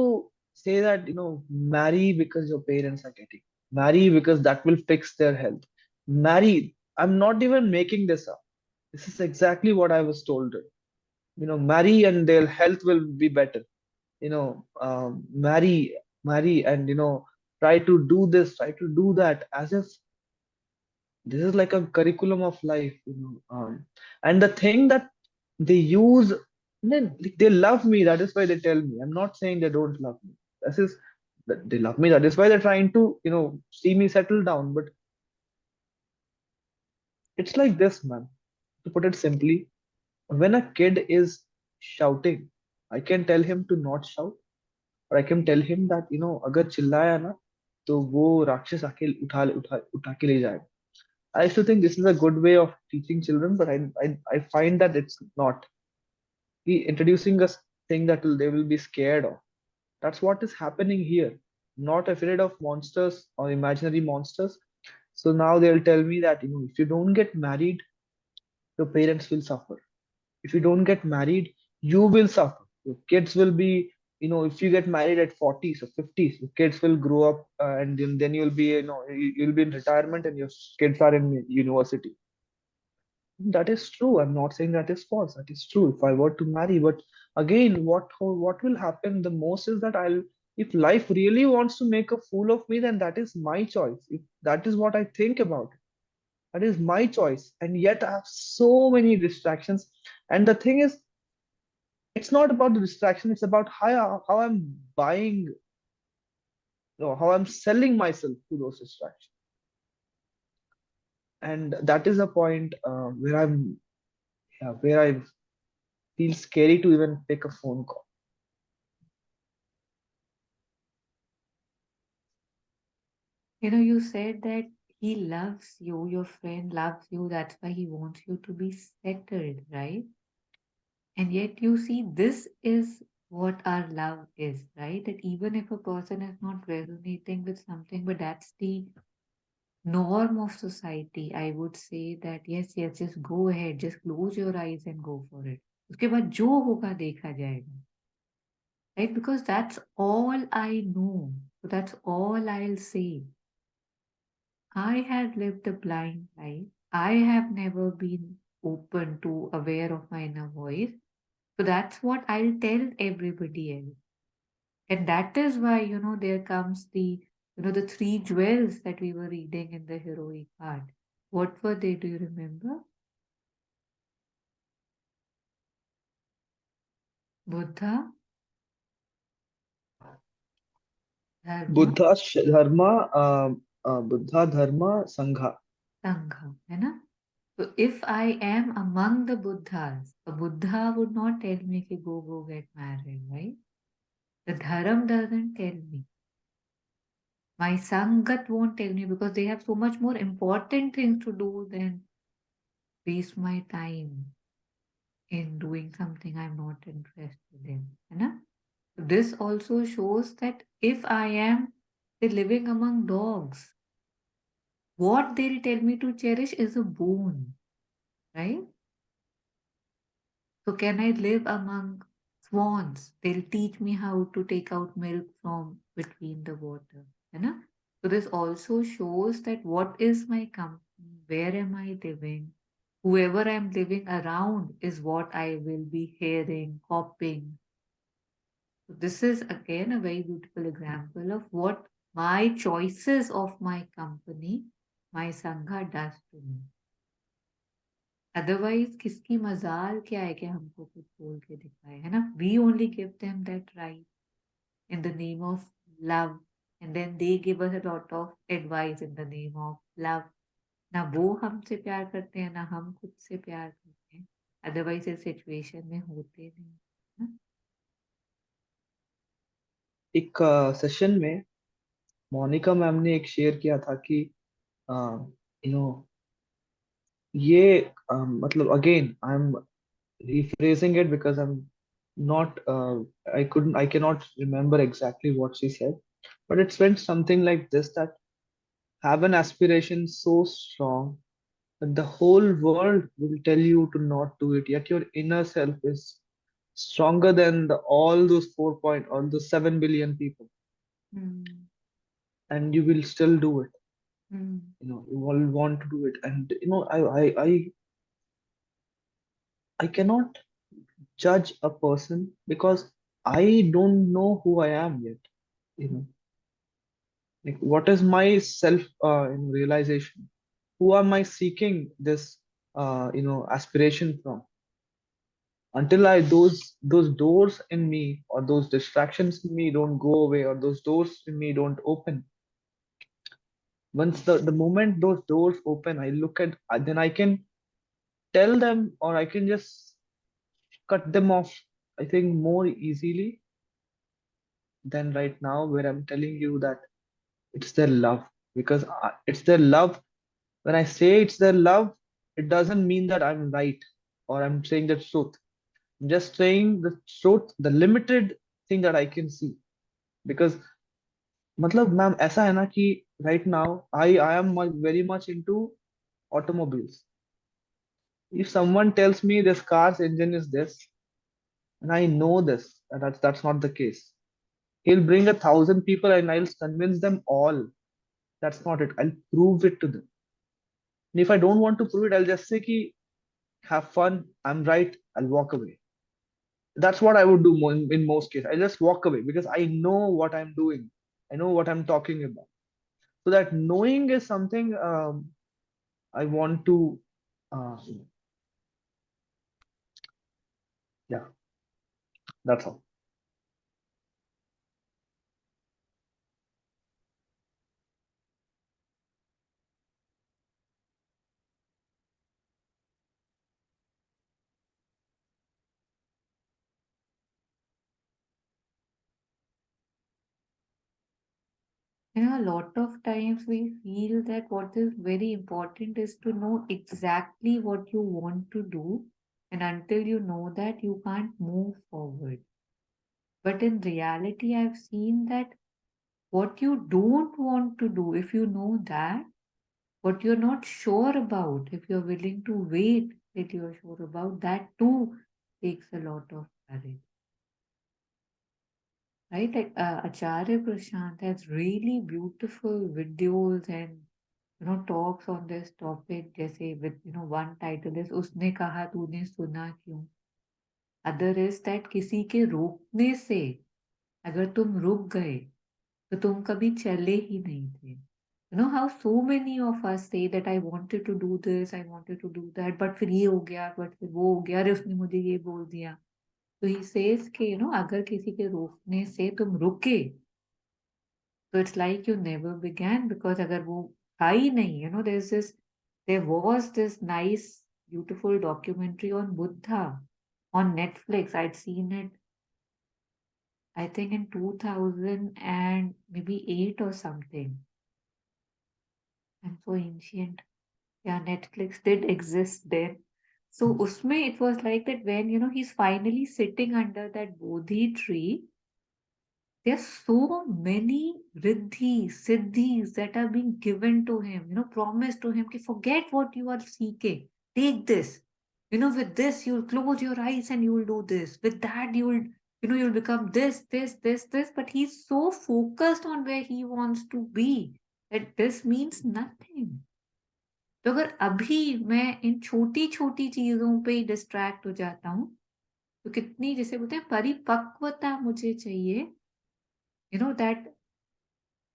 say that, marry because your parents are getting, marry because that will fix their health. Marry. I'm not even making this up. This is exactly what I was told. Marry and their health will be better. Marry and try to do this, try to do that, as if this is like a curriculum of life. And the thing that they use, they love me, that is why they tell me. I'm not saying they don't love me. This is that they love me, that is why they're trying to see me settle down. But it's like this, man. To put it simply, when a kid is shouting, I can tell him to not shout, और I can tell him that अगर चिल्लाया ना, तो वो राक्षस आके उठा उठा उठा के ले जाएगा. I used to think this is a good way of teaching children, but I find that it's not. He introducing a thing that they will be scared of. That's what is happening here. Not afraid of monsters or imaginary monsters. So now they'll tell me that if you don't get married, your parents will suffer. If you don't get married, you will suffer. Your kids will be, if you get married at 40s or 50s, your kids will grow up, and then you'll be, you'll be in retirement and your kids are in university. That is true. I'm not saying that is false. That is true. If I were to marry, but again, what will happen the most is that if life really wants to make a fool of me, then that is my choice. If that is what I think about, that is my choice. And yet I have so many distractions. And the thing is, it's not about the distraction, it's about how I'm buying, how I'm selling myself to those distractions. And that is a point where yeah, where I feel scary to even pick a phone call. You said that he loves you, your friend loves you, that's why he wants you to be settled, right? And yet, you see, this is what our love is, right? That even if a person is not resonating with something, but that's the norm of society, I would say that yes, yes, just go ahead, just close your eyes and go for it. उसके बाद जो होगा देखा जाएगा, right? Because that's all I know. So that's all I'll say. I had lived a blind life. I have never been open to aware of my inner voice. So that's what I'll tell everybody else. And that is why, there comes the three jewels that we were reading in the heroic art. What were they? Do you remember? Buddha, Dharma, Buddha, Dharma, Sangha. Sangha. है ना? So if I am among the Buddhas, a Buddha would not tell me to go get married, right? The Dharam doesn't tell me. My Sangat won't tell me because they have so much more important things to do than waste my time in doing something I'm not interested in. है ना? This also shows that if I am living among dogs, what they'll tell me to cherish is a boon, right? So can I live among swans? They'll teach me how to take out milk from between the water. है ना? So this also shows that what is my company? Where am I living? Whoever I'm living around is what I will be hearing, copying. So this is again a very beautiful example of what my choices of my company, my Sangha does to me. Otherwise, किसकी मजाल क्या है कि हमको कुछ बोल के दिखाए, है ना? We only give them that right in the name of love, and then they give us a lot of advice in the name of love. ना वो हमसे प्यार करते हैं, ना हम खुद से प्यार करते हैं. Otherwise, इस सिचुएशन में होते नहीं, है ना? एक सेशन में मोनिका मैम ने एक शेयर किया था कि यू नो ये मतलब again I am rephrasing it because I'm not I cannot remember exactly what she said, but it went something like this: that have an aspiration so strong that the whole world will tell you to not do it, yet your inner self is stronger than all those 4 point or the 7 billion people, Hmm. and you will still do it. Hmm. You will want to do it, and I cannot judge a person because I don't know who I am yet. You know, like what is my self realization? Who am I seeking this aspiration from? Until I those doors in me or those distractions in me don't go away or those doors in me don't open. Once the moment those doors open, I look at then I can tell them or I can just cut them off. I think more easily than right now, where I'm telling you that it's their love, because it's their love. When I say it's their love, it doesn't mean that I'm right or I'm saying the truth. I'm just saying the truth, the limited thing that I can see. Because मतलब ma'am ऐसा है ना कि right now I am very much into automobiles. If someone tells me this car's engine is this, and I know this, and that's not the case, he'll bring 1,000 people and I'll convince them all that's not it. I'll prove it to them. And if I don't want to prove it, I'll just say ki have fun, I'm right, I'll walk away. That's what I would do in most cases. I just walk away because I know what I'm doing. I know what I'm talking about. So that knowing is something I want to, uh, yeah, that's all. A lot of times we feel that what is very important is to know exactly what you want to do, and until you know that, you can't move forward. But in reality, I've seen that what you don't want to do, if you know that, what you're not sure about, if you're willing to wait that you're sure about, that too takes a lot of courage. Right? Like Acharya Prashant has really beautiful videos and talks on this topic. जैसे with one title is उसने कहा तूने सुना क्यों. Other is that किसी के रोकने से अगर तुम रुक गए तो तुम कभी चले ही नहीं थे. You know how so many of us say that I wanted to do this, I wanted to do that, but फिर ये हो गया, but फिर वो हो गया, अरे उसने मुझे ये बोल दिया. तो he says कि अगर किसी के रोकने से तुम रुके, so it's like you never began, because अगर वो था ही नहीं, there was this nice, beautiful documentary on Buddha on Netflix. I'd seen it, I think in 2000 and maybe 8 or something. I'm so ancient. Yeah, Netflix did exist then. So usme it was like that when he's finally sitting under that Bodhi tree. There's so many riddhis, siddhis that are being given to him, promised to him, ki forget what you are seeking. Take this. With this, you'll close your eyes and you will do this. With that, you'll become this, this, this, this. But he's so focused on where he wants to be that this means nothing. तो अगर अभी मैं इन छोटी छोटी चीजों पे ही distract हो जाता हूँ, तो कितनी, जैसे बोलते हैं, परिपक्वता मुझे चाहिए, that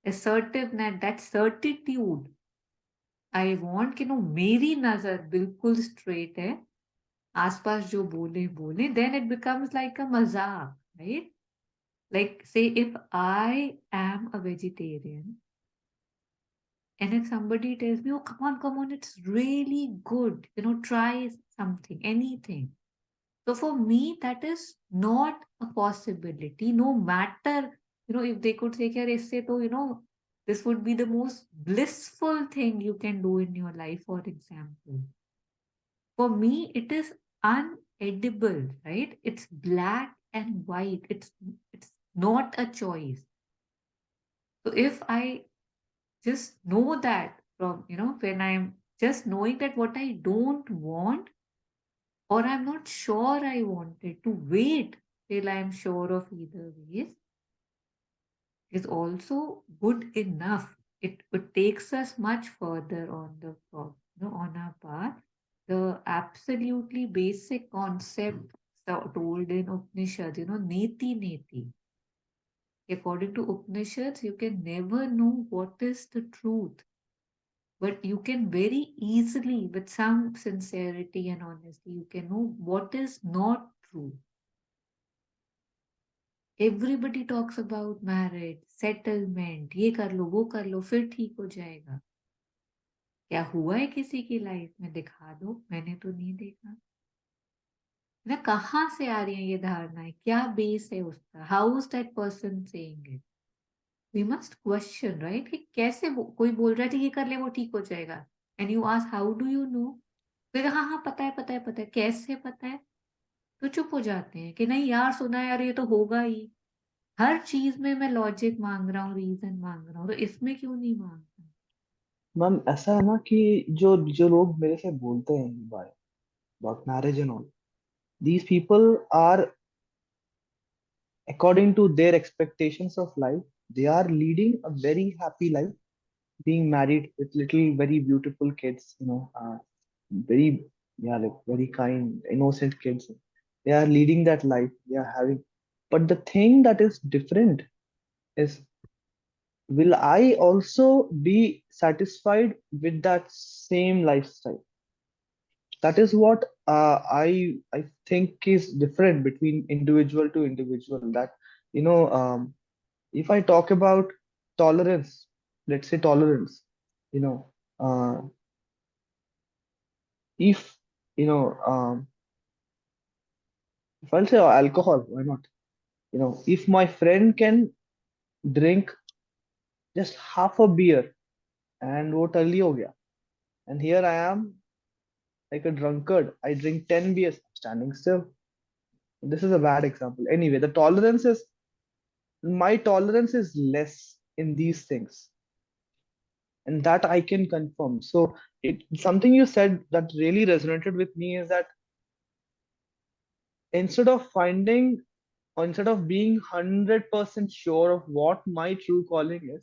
assertiveness, that certitude I want कि मेरी नजर बिल्कुल स्ट्रेट है, आसपास जो बोले बोले, then it becomes like a मजाक, right? Like say if I am a vegetarian and if somebody tells me, oh come on, it's really good, try something, anything. So for me, that is not a possibility, no matter, if they could say, "Yaar, isse to, this would be the most blissful thing you can do in your life," for example. For me, it is unedible, right? It's black and white. It's not a choice. So if I just know that from, when I'm just knowing that what I don't want, or I'm not sure I wanted, to wait till I'm sure of either ways is also good enough. It takes us much further on on our path. The absolutely basic concept told in Upanishad, neti neti. According to Upanishads, you can never know what is the truth, but you can very easily, with some sincerity and honesty, you can know what is not true. Everybody talks about marriage, settlement, ये कर लो, वो कर लो, फिर ठीक हो जाएगा. क्या हुआ है किसी की लाइफ में? दिखा दो, मैंने तो नहीं देखा. ना कहाँ से आ रही है ये धारणाएं? क्या बेस है उसका? How is that person saying it? We must question, right? कि कैसे कोई बोल रहा है कि ये कर ले वो ठीक हो जाएगा, and you ask how do you know? फिर हाँ हाँ पता है, पता है, पता है. कैसे पता है? तो चुप हो जाते हैं कि नहीं यार, सुना है यार, ये तो होगा ही. हर चीज में मैं लॉजिक मांग रहा हूँ, रीजन मांग रहा हूँ, तो इसमें क्यों नहीं मांगता? मैम ऐसा है ना कि जो जो लोग मेरे से बोलते हैं about marriage and all, these people are, according to their expectations of life, they are leading a very happy life, being married with little very beautiful kids, very, yeah, like very kind innocent kids. They are leading that life, they are having, but the thing that is different is, will I also be satisfied with that same lifestyle? That is what I think is different between individual to individual. That, you know um, if I talk about tolerance, let's say tolerance, you know uh, if you know if I'll say alcohol, why not? If my friend can drink just half a beer and वो टल्ली हो गया. And here I am like a drunkard. I drink 10 beers standing still. This is a bad example. Anyway, my tolerance is less in these things, and that I can confirm. So something you said that really resonated with me is that instead of finding, or instead of being 100% sure of what my true calling is,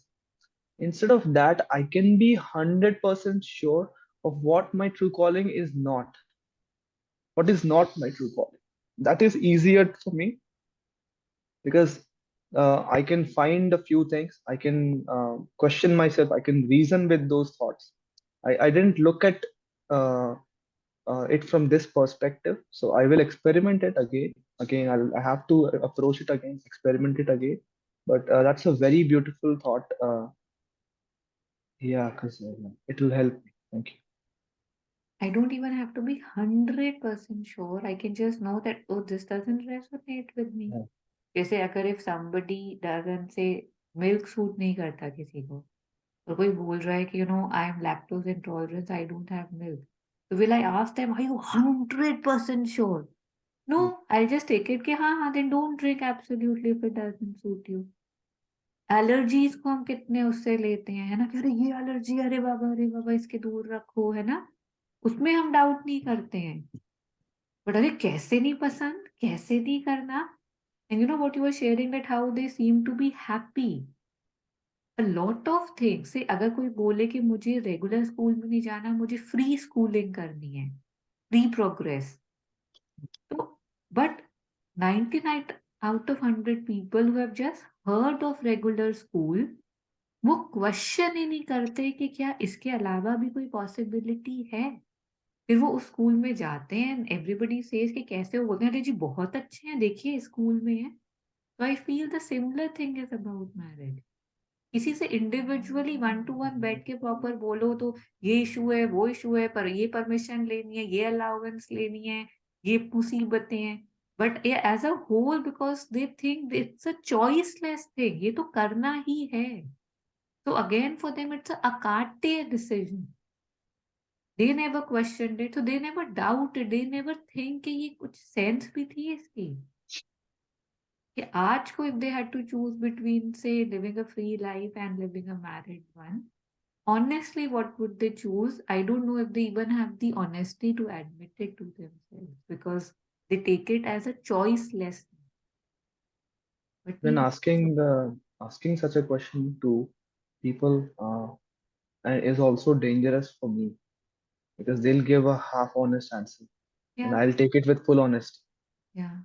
instead of that, I can be 100% sure of what my true calling is not. What is not my true calling? That is easier for me because I can find a few things. I can question myself. I can reason with those thoughts. I didn't look at uh, it from this perspective, so I will experiment it again. Again, I have to approach it again, experiment it again. But that's a very beautiful thought. Yeah, because it will help me. Thank you. I don't even have to be 100% sure. I can just know that, oh, this doesn't resonate with me. Yeah. जैसे अगर if somebody doesn't say milk suit नहीं करता किसी को, और कोई बोल रहा है कि I am lactose intolerant, I don't have milk. So will I ask them, are you 100% sure? No, I'll just take it कि हाँ, then don't drink absolutely if it doesn't suit you. Allergies को हम कितने उससे लेते हैं, है ना, कि अरे ये एलर्जी, अरे बाबा इसके दूर रखो, है ना, उसमें हम डाउट नहीं करते हैं. बट अरे कैसे नहीं पसंद, कैसे नहीं करना. And what you were sharing, that how they seem to be happy. A lot of things से अगर कोई बोले कि मुझे रेगुलर स्कूल में नहीं जाना, मुझे फ्री स्कूलिंग करनी है, फ्री प्रोग्रेस, तो but 99 out of 100 people who have just heard of regular school, वो क्वेश्चन ही नहीं करते कि क्या इसके अलावा भी कोई पॉसिबिलिटी है. फिर वो उस स्कूल में जाते हैं, एवरीबडी सेज कि कैसे, वो बोलते हैं अरे जी बहुत अच्छे हैं, देखिए स्कूल में है. तो आई feel the similar thing is about marriage. किसी से इंडिविजुअली वन टू वन बैठ के प्रॉपर बोलो तो ये इशू है, वो इशू है, पर ये परमिशन लेनी है, ये अलाउंस लेनी है, ये मुसीबतें हैं. बट ये as a whole, because they think it's a choiceless thing, ये तो करना ही है. So again, for them, it's a carte decision. They never questioned it, so they never doubted, they never think कि ये कुछ sense भी थी इसकी. कि आज को if they had to choose between, say, living a free life and living a married one, honestly, what would they choose? I don't know if they even have the honesty to admit it to themselves, because they take it as a choiceless. But we When have to. asking such a question to people is also dangerous for me because they'll give a half honest answer, and Yeah, I'll take it with full honesty. yeah.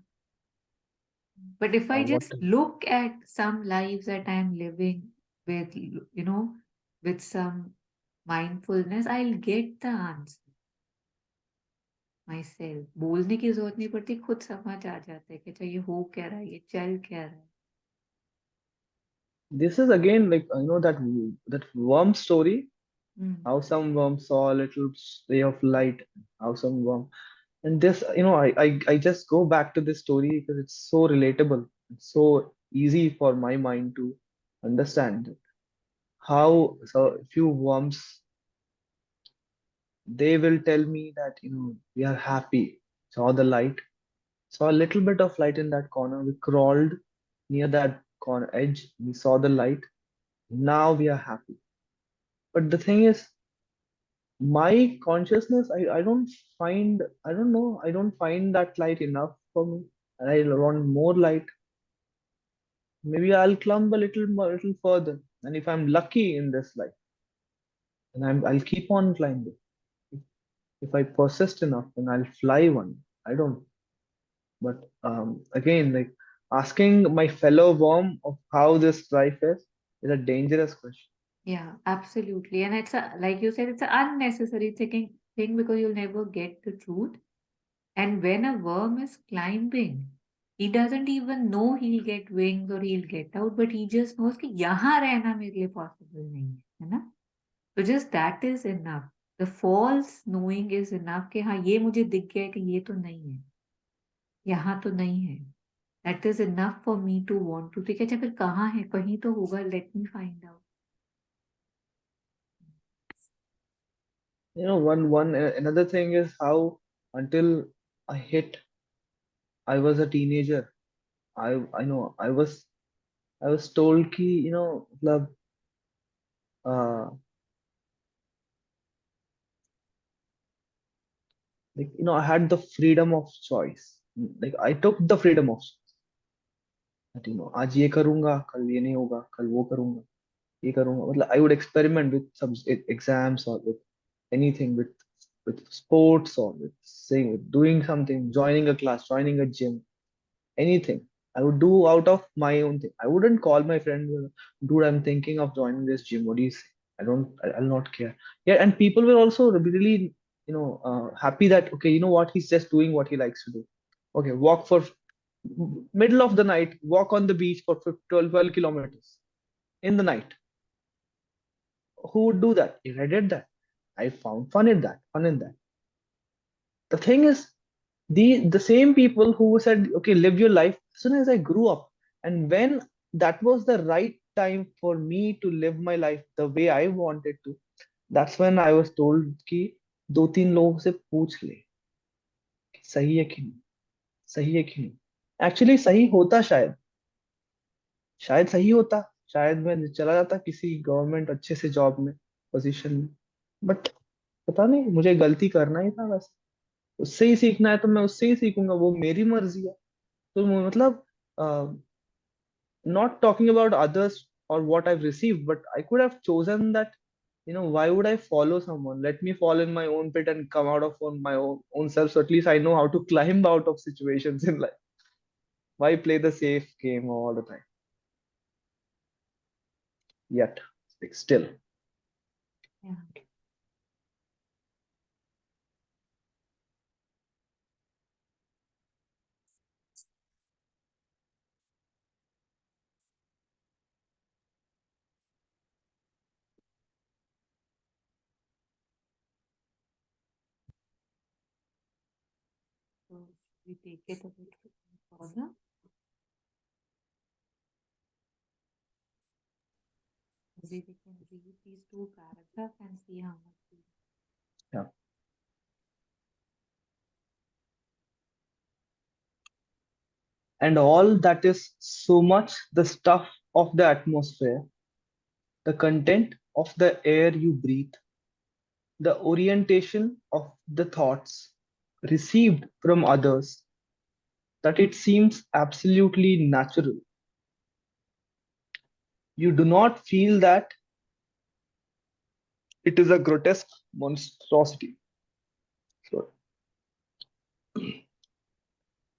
But if I What just look at some lives that I'm living with, with some mindfulness, I'll get the answer myself. बोलने की जरूरत नहीं पड़ती, खुद समझ आ जाता है कि अच्छा ये हो क्या रहा है, ये चल क्या रहा है. this is again like that worm story. Hmm. How some worm saw a little ray of light. How some worm, and this I just go back to this story because it's so relatable. It's so easy for my mind to understand how so a few worms they will tell me that we are happy. Saw the light, saw a little bit of light in that corner. We crawled near that corner edge. We saw the light. Now we are happy. But the thing is, my consciousness, I don't know, I don't find that light enough for me. And I want more light. Maybe I'll climb a little more, little further. And if I'm lucky in this life, then I'll keep on climbing. If I persist enough, then I'll fly one. I don't. But again, like asking my fellow worm of how this life is a dangerous question. Yeah, absolutely. And it's a, like you said, it's an unnecessary thing because you'll never get the truth. And when a worm is climbing, he doesn't even know he'll get wings or he'll get out, but he just knows कि यहाँ रहना मेरे लिए possible नहीं है ना? So just that is enough. The false knowing is enough कि हाँ ये मुझे दिख गया है कि ये तो नहीं है, यहाँ तो नहीं है. That is enough for me to want to. ठीक है, अच्छा फिर कहाँ है? कहीं तो होगा. Let me find out. Another thing is how until I hit, I was a teenager. I know I was told ki, मतलब, uh, like, I had the freedom of choice. Like, I took the freedom of choice. That, आज ये करूंगा, कल ये नहीं होगा, कल वो करूंगा, ये करूंगा. मतलब, I would experiment with some exams or with anything, with sports or with saying, with doing something, joining a class, joining a gym, anything. I would do out of my own thing. I wouldn't call my friend, dude, I'm thinking of joining this gym. What do you say? I'll not care. Yeah, and people were also really, happy that, okay, you know what, he's just doing what he likes to do. Okay, walk for middle of the night, walk on the beach for 12 kilometers in the night. Who would do that? If I did that, I found fun in that. The thing is, the same people who said, okay, live your life, as soon as I grew up, and when that was the right time for me to live my life the way I wanted to, that's when I was told कि दो तीन लोगों से पूछ ले कि सही है कि नहीं, सही है कि नहीं. एक्चुअली सही होता, शायद सही होता, शायद मैं चला जाता किसी गवर्नमेंट अच्छे से जॉब में, पोजीशन में. बट पता नहीं, मुझे गलती करना ही था बस. उससे ही सीखना है तो मैं उससे ही सीखूंगा, वो मेरी मर्जी है. तो मतलब, not talking about others or what I've received, but I could have chosen that. Why would I follow someone? Let me fall in my own pit and come out of on my own self. So at least I know how to climb out of situations in life. Why play the safe game all the time? Yet, like, still. Yeah. So we take it a bit further. Maybe we can read these two paragraphs and see how much we. Yeah. And all that is so much the stuff of the atmosphere, the content of the air you breathe, the orientation of the thoughts received from others, that it seems absolutely natural. You do not feel that it is a grotesque monstrosity. So,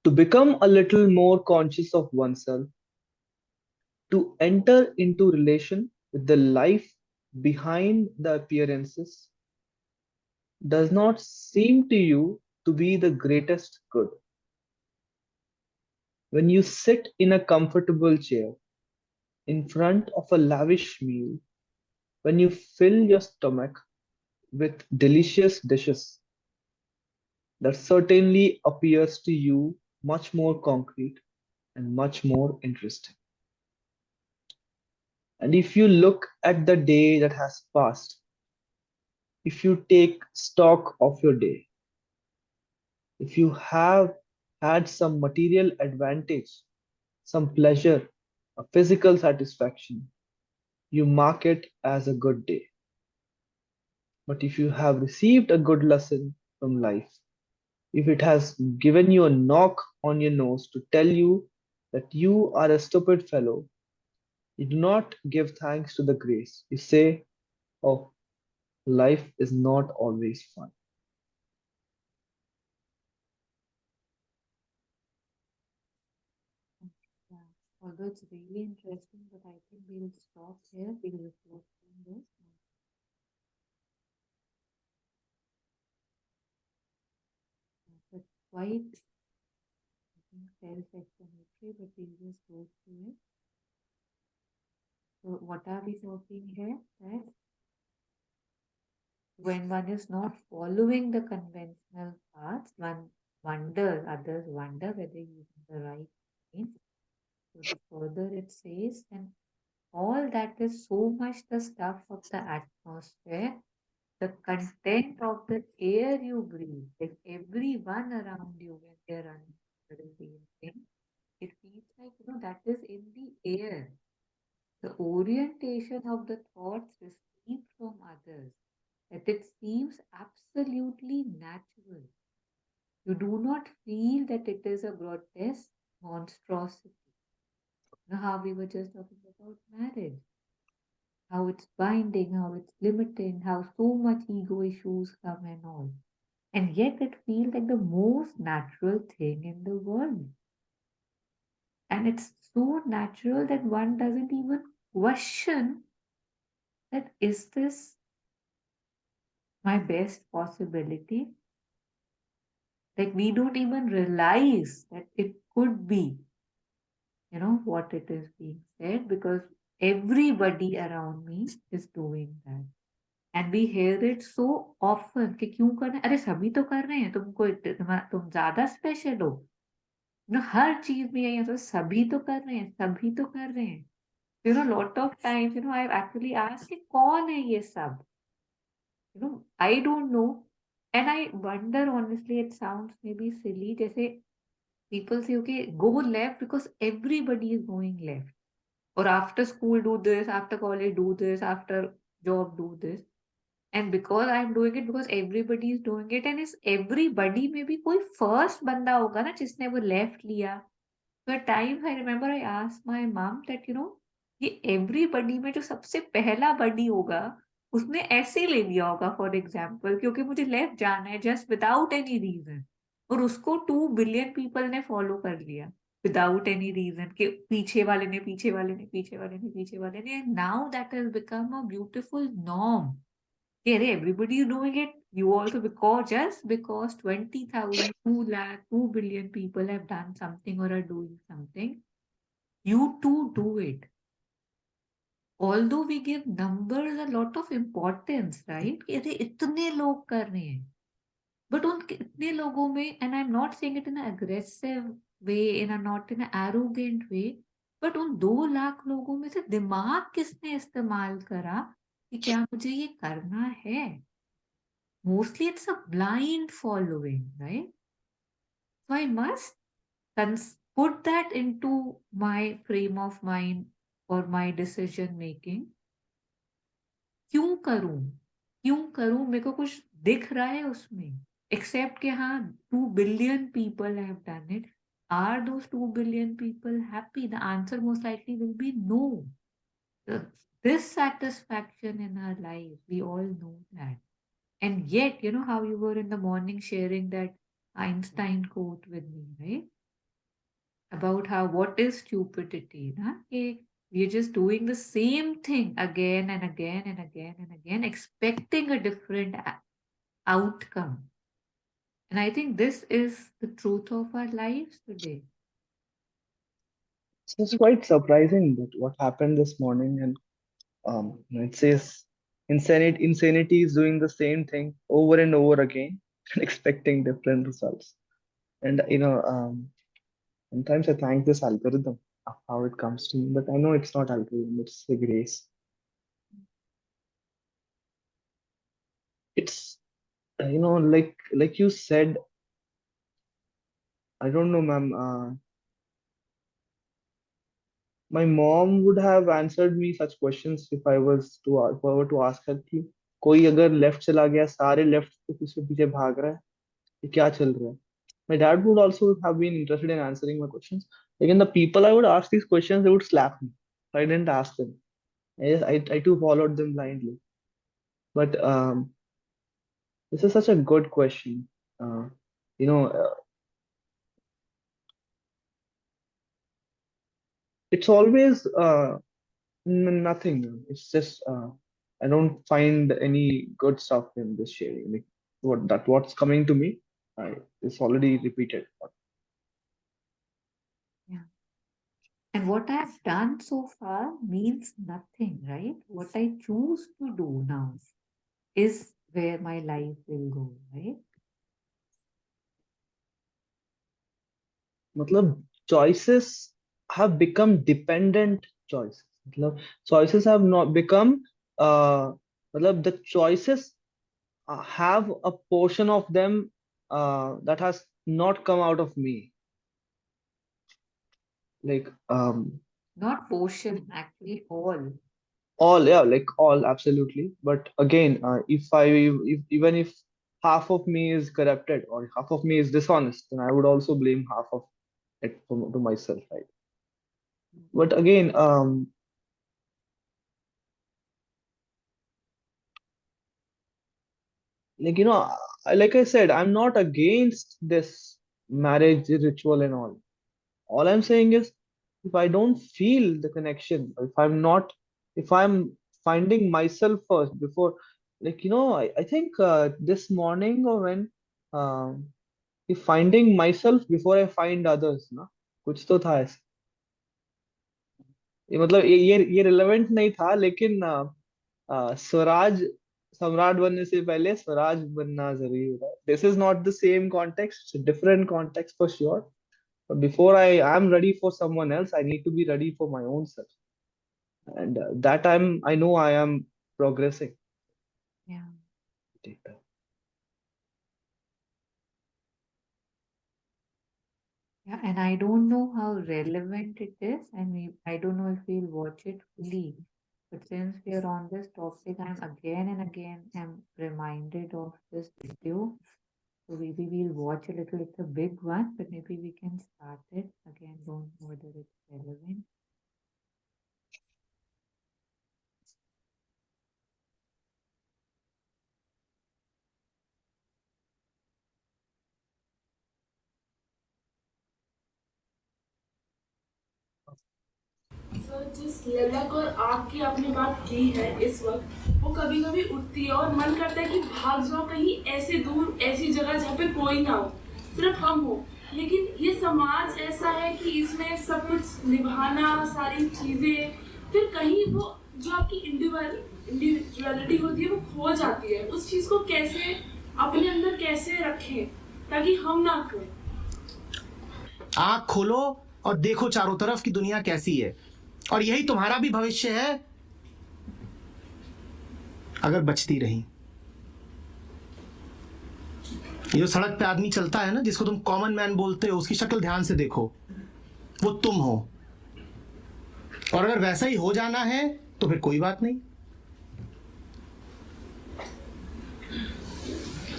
to become a little more conscious of oneself, to enter into relation with the life behind the appearances, does not seem to you to be the greatest good. When you sit in a comfortable chair in front of a lavish meal, when you fill your stomach with delicious dishes, that certainly appears to you much more concrete and much more interesting. And if you look at the day that has passed, if you take stock of your day, if you have had some material advantage, some pleasure, a physical satisfaction, you mark it as a good day. But if you have received a good lesson from life, if it has given you a knock on your nose to tell you that you are a stupid fellow, you do not give thanks to the grace. You say, oh, life is not always fun. Yeah. Although it's really interesting, but I think we'll stop here. We'll reflect on this. But quite, I think, self-explanatory, but we'll just go through it. So what are we talking here? That when one is not following the conventional paths, others wonder whether he's in the right lane. So the further it says, and all that is so much the stuff of the atmosphere, the content of the air you breathe, like everyone around you when they're running for the same thing, it feels like, that is in the air. The orientation of the thoughts received from others, that it seems absolutely natural. You do not feel that it is a grotesque monstrosity. How we were just talking about marriage, how it's binding, how it's limiting, how so much ego issues come and all. And yet it feels like the most natural thing in the world. And it's so natural that one doesn't even question that, is this my best possibility? Like we don't even realize that it could be, what it is being said, because everybody around me is doing that. And we hear it so often कि क्यों करना है? अरे सभी तो कर रहे हैं, तुम ज्यादा स्पेशल हो। हर चीज में यही होता है, सभी तो कर रहे हैं, सभी तो कर रहे हैं। Lot of times I actually ask कि कौन है ये सब? I don't know. And I wonder honestly, it sounds may be silly, जैसे people say, okay, go left because everybody is going left. Or after school, do this, after college, do this, after job, do this. And because I'm doing it, because everybody is doing it, and is everybody में भी कोई first बंदा होगा ना जिसने वो left लिया. So at times I remember I asked my mom that, ये everybody में जो सबसे पहला बडी होगा, उसने ऐसे ही ले लिया होगा फॉर एग्जाम्पल, क्योंकि मुझे लेफ्ट जाना है जस्ट विदाउट एनी रीजन, और उसको 2 बिलियन पीपल ने फॉलो कर लिया विदाउट एनी रीजन, कि पीछे वाले ने, पीछे वाले ने, पीछे वाले ने, पीछे वाले ने, and now that has become a beautiful norm. Yeah, everybody is doing it. You also, because just because 20,000, 2 lakh, 2 billion people have done something or are doing something, you too do it. Although we give numbers a lot of importance, right? कि अरे इतने लोग कर रहे हैं. But उन इतने लोगों में, and I'm not saying it in an aggressive way, not in an arrogant way, but उन 2 लाख लोगों में से दिमाग किसने इस्तेमाल करा कि क्या मुझे ये करना है? Mostly it's a blind following, right? So I must put that into my frame of mind or my decision making. क्यों करूं? क्यों करूं? मेरे को कुछ दिख रहा है उसमें, except कि हाँ, 2 billion people have done it. Are those 2 billion people happy? The answer most likely will be no. The dissatisfaction in our lives, we all know that. And yet, how you were in the morning sharing that Einstein quote with me, right? About how, what is stupidity? Na? We're just doing the same thing again and again and again and again, expecting a different outcome. And I think this is the truth of our lives today. So it's quite surprising that what happened this morning, and it says insanity is doing the same thing over and over again and expecting different results. And sometimes I thank this algorithm of how it comes to me, but I know it's not algorithm, it's the grace. It's like you said, I don't know, ma'am. My mom would have answered me such questions if if I were to ask her कि कोई अगर left चला गया, सारे left के पीछे पीछे भाग रहा है, ये क्या चल रहा है? My dad would also have been interested in answering my questions. Again, the people I would ask these questions, they would slap me. I didn't ask them. I too followed them blindly. But this is such a good question. Uh, you know, uh, it's always nothing. It's just I don't find any good stuff in this sharing. Like what's coming to me, it's already repeated. Yeah. And what I've done so far means nothing, right? What I choose to do now is where my life will go, right? मतलब choices have become dependent choices. मतलब choices have not become मतलब the choices have a portion of them that has not come out of me. Like Not portion, actually all, yeah, like all, absolutely. But again, if even if half of me is corrupted or half of me is dishonest, then I would also blame half of it to myself, right? But again, like like I said, I'm not against this marriage ritual and all. All I'm saying is, if I don't feel the connection, if I'm finding myself first before, like I think this morning or when, um, if finding myself before I find others, ना कुछ तो था ऐसा। ये मतलब ये relevant नहीं था, लेकिन स्वराज सम्राट बनने से पहले स्वराज बनना जरूरी होता है। This is not the same context, different context for sure. But before I am ready for someone else, I need to be ready for my own self. And that I know I am progressing. Yeah. Take that. Yeah, and I don't know how relevant it is, and I don't know if we'll watch it fully. But since we are on this topic, I'm again and again am reminded of this video. So maybe we'll watch a little. It's a big one, but maybe we can start it again. Don't know whether it's relevant. Sir जिस ललक और आग की आपने बात की है इस वक्त, वो कभी कभी उठती है और मन करता है कि भाग जाओ कहीं ऐसे दूर, ऐसी जगह जहाँ पे कोई ना हो, सिर्फ हम हो। लेकिन ये समाज ऐसा है कि इसमें सब कुछ निभाना, सारी चीजें, फिर कहीं वो जो आपकी इंडिविजुअलिटी होती है वो खो जाती है। उस चीज को कैसे अपने अंदर कैसे रखें ताकि हम ना खोएं। आंख खोलो और देखो चारों तरफ की दुनिया कैसी है, और यही तुम्हारा भी भविष्य है अगर बचती रही। ये जो सड़क पे आदमी चलता है ना, जिसको तुम कॉमन मैन बोलते हो, उसकी शक्ल ध्यान से देखो, वो तुम हो। और अगर वैसा ही हो जाना है तो फिर कोई बात नहीं।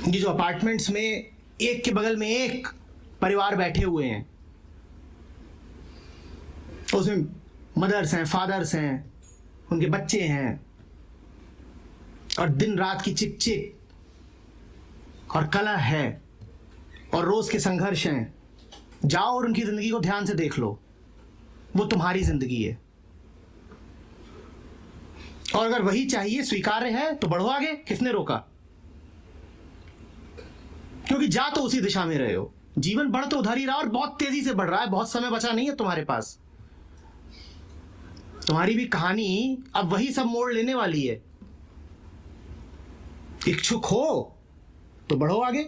ये जो अपार्टमेंट्स में एक के बगल में एक परिवार बैठे हुए हैं, उसमें मदर्स हैं, फादर्स हैं, उनके बच्चे हैं, और दिन रात की चिक चिक और कलह है और रोज के संघर्ष हैं। जाओ और उनकी जिंदगी को ध्यान से देख लो, वो तुम्हारी जिंदगी है। और अगर वही चाहिए, स्वीकार्य है, तो बढ़ो आगे, किसने रोका? क्योंकि जा तो उसी दिशा में रहे हो। जीवन बढ़ तो उधर ही रहा, और बहुत तेजी से बढ़ रहा है। बहुत समय बचा नहीं है तुम्हारे पास। तुम्हारी भी कहानी अब वही सब मोड़ लेने वाली है। इच्छुक हो तो बढ़ो आगे।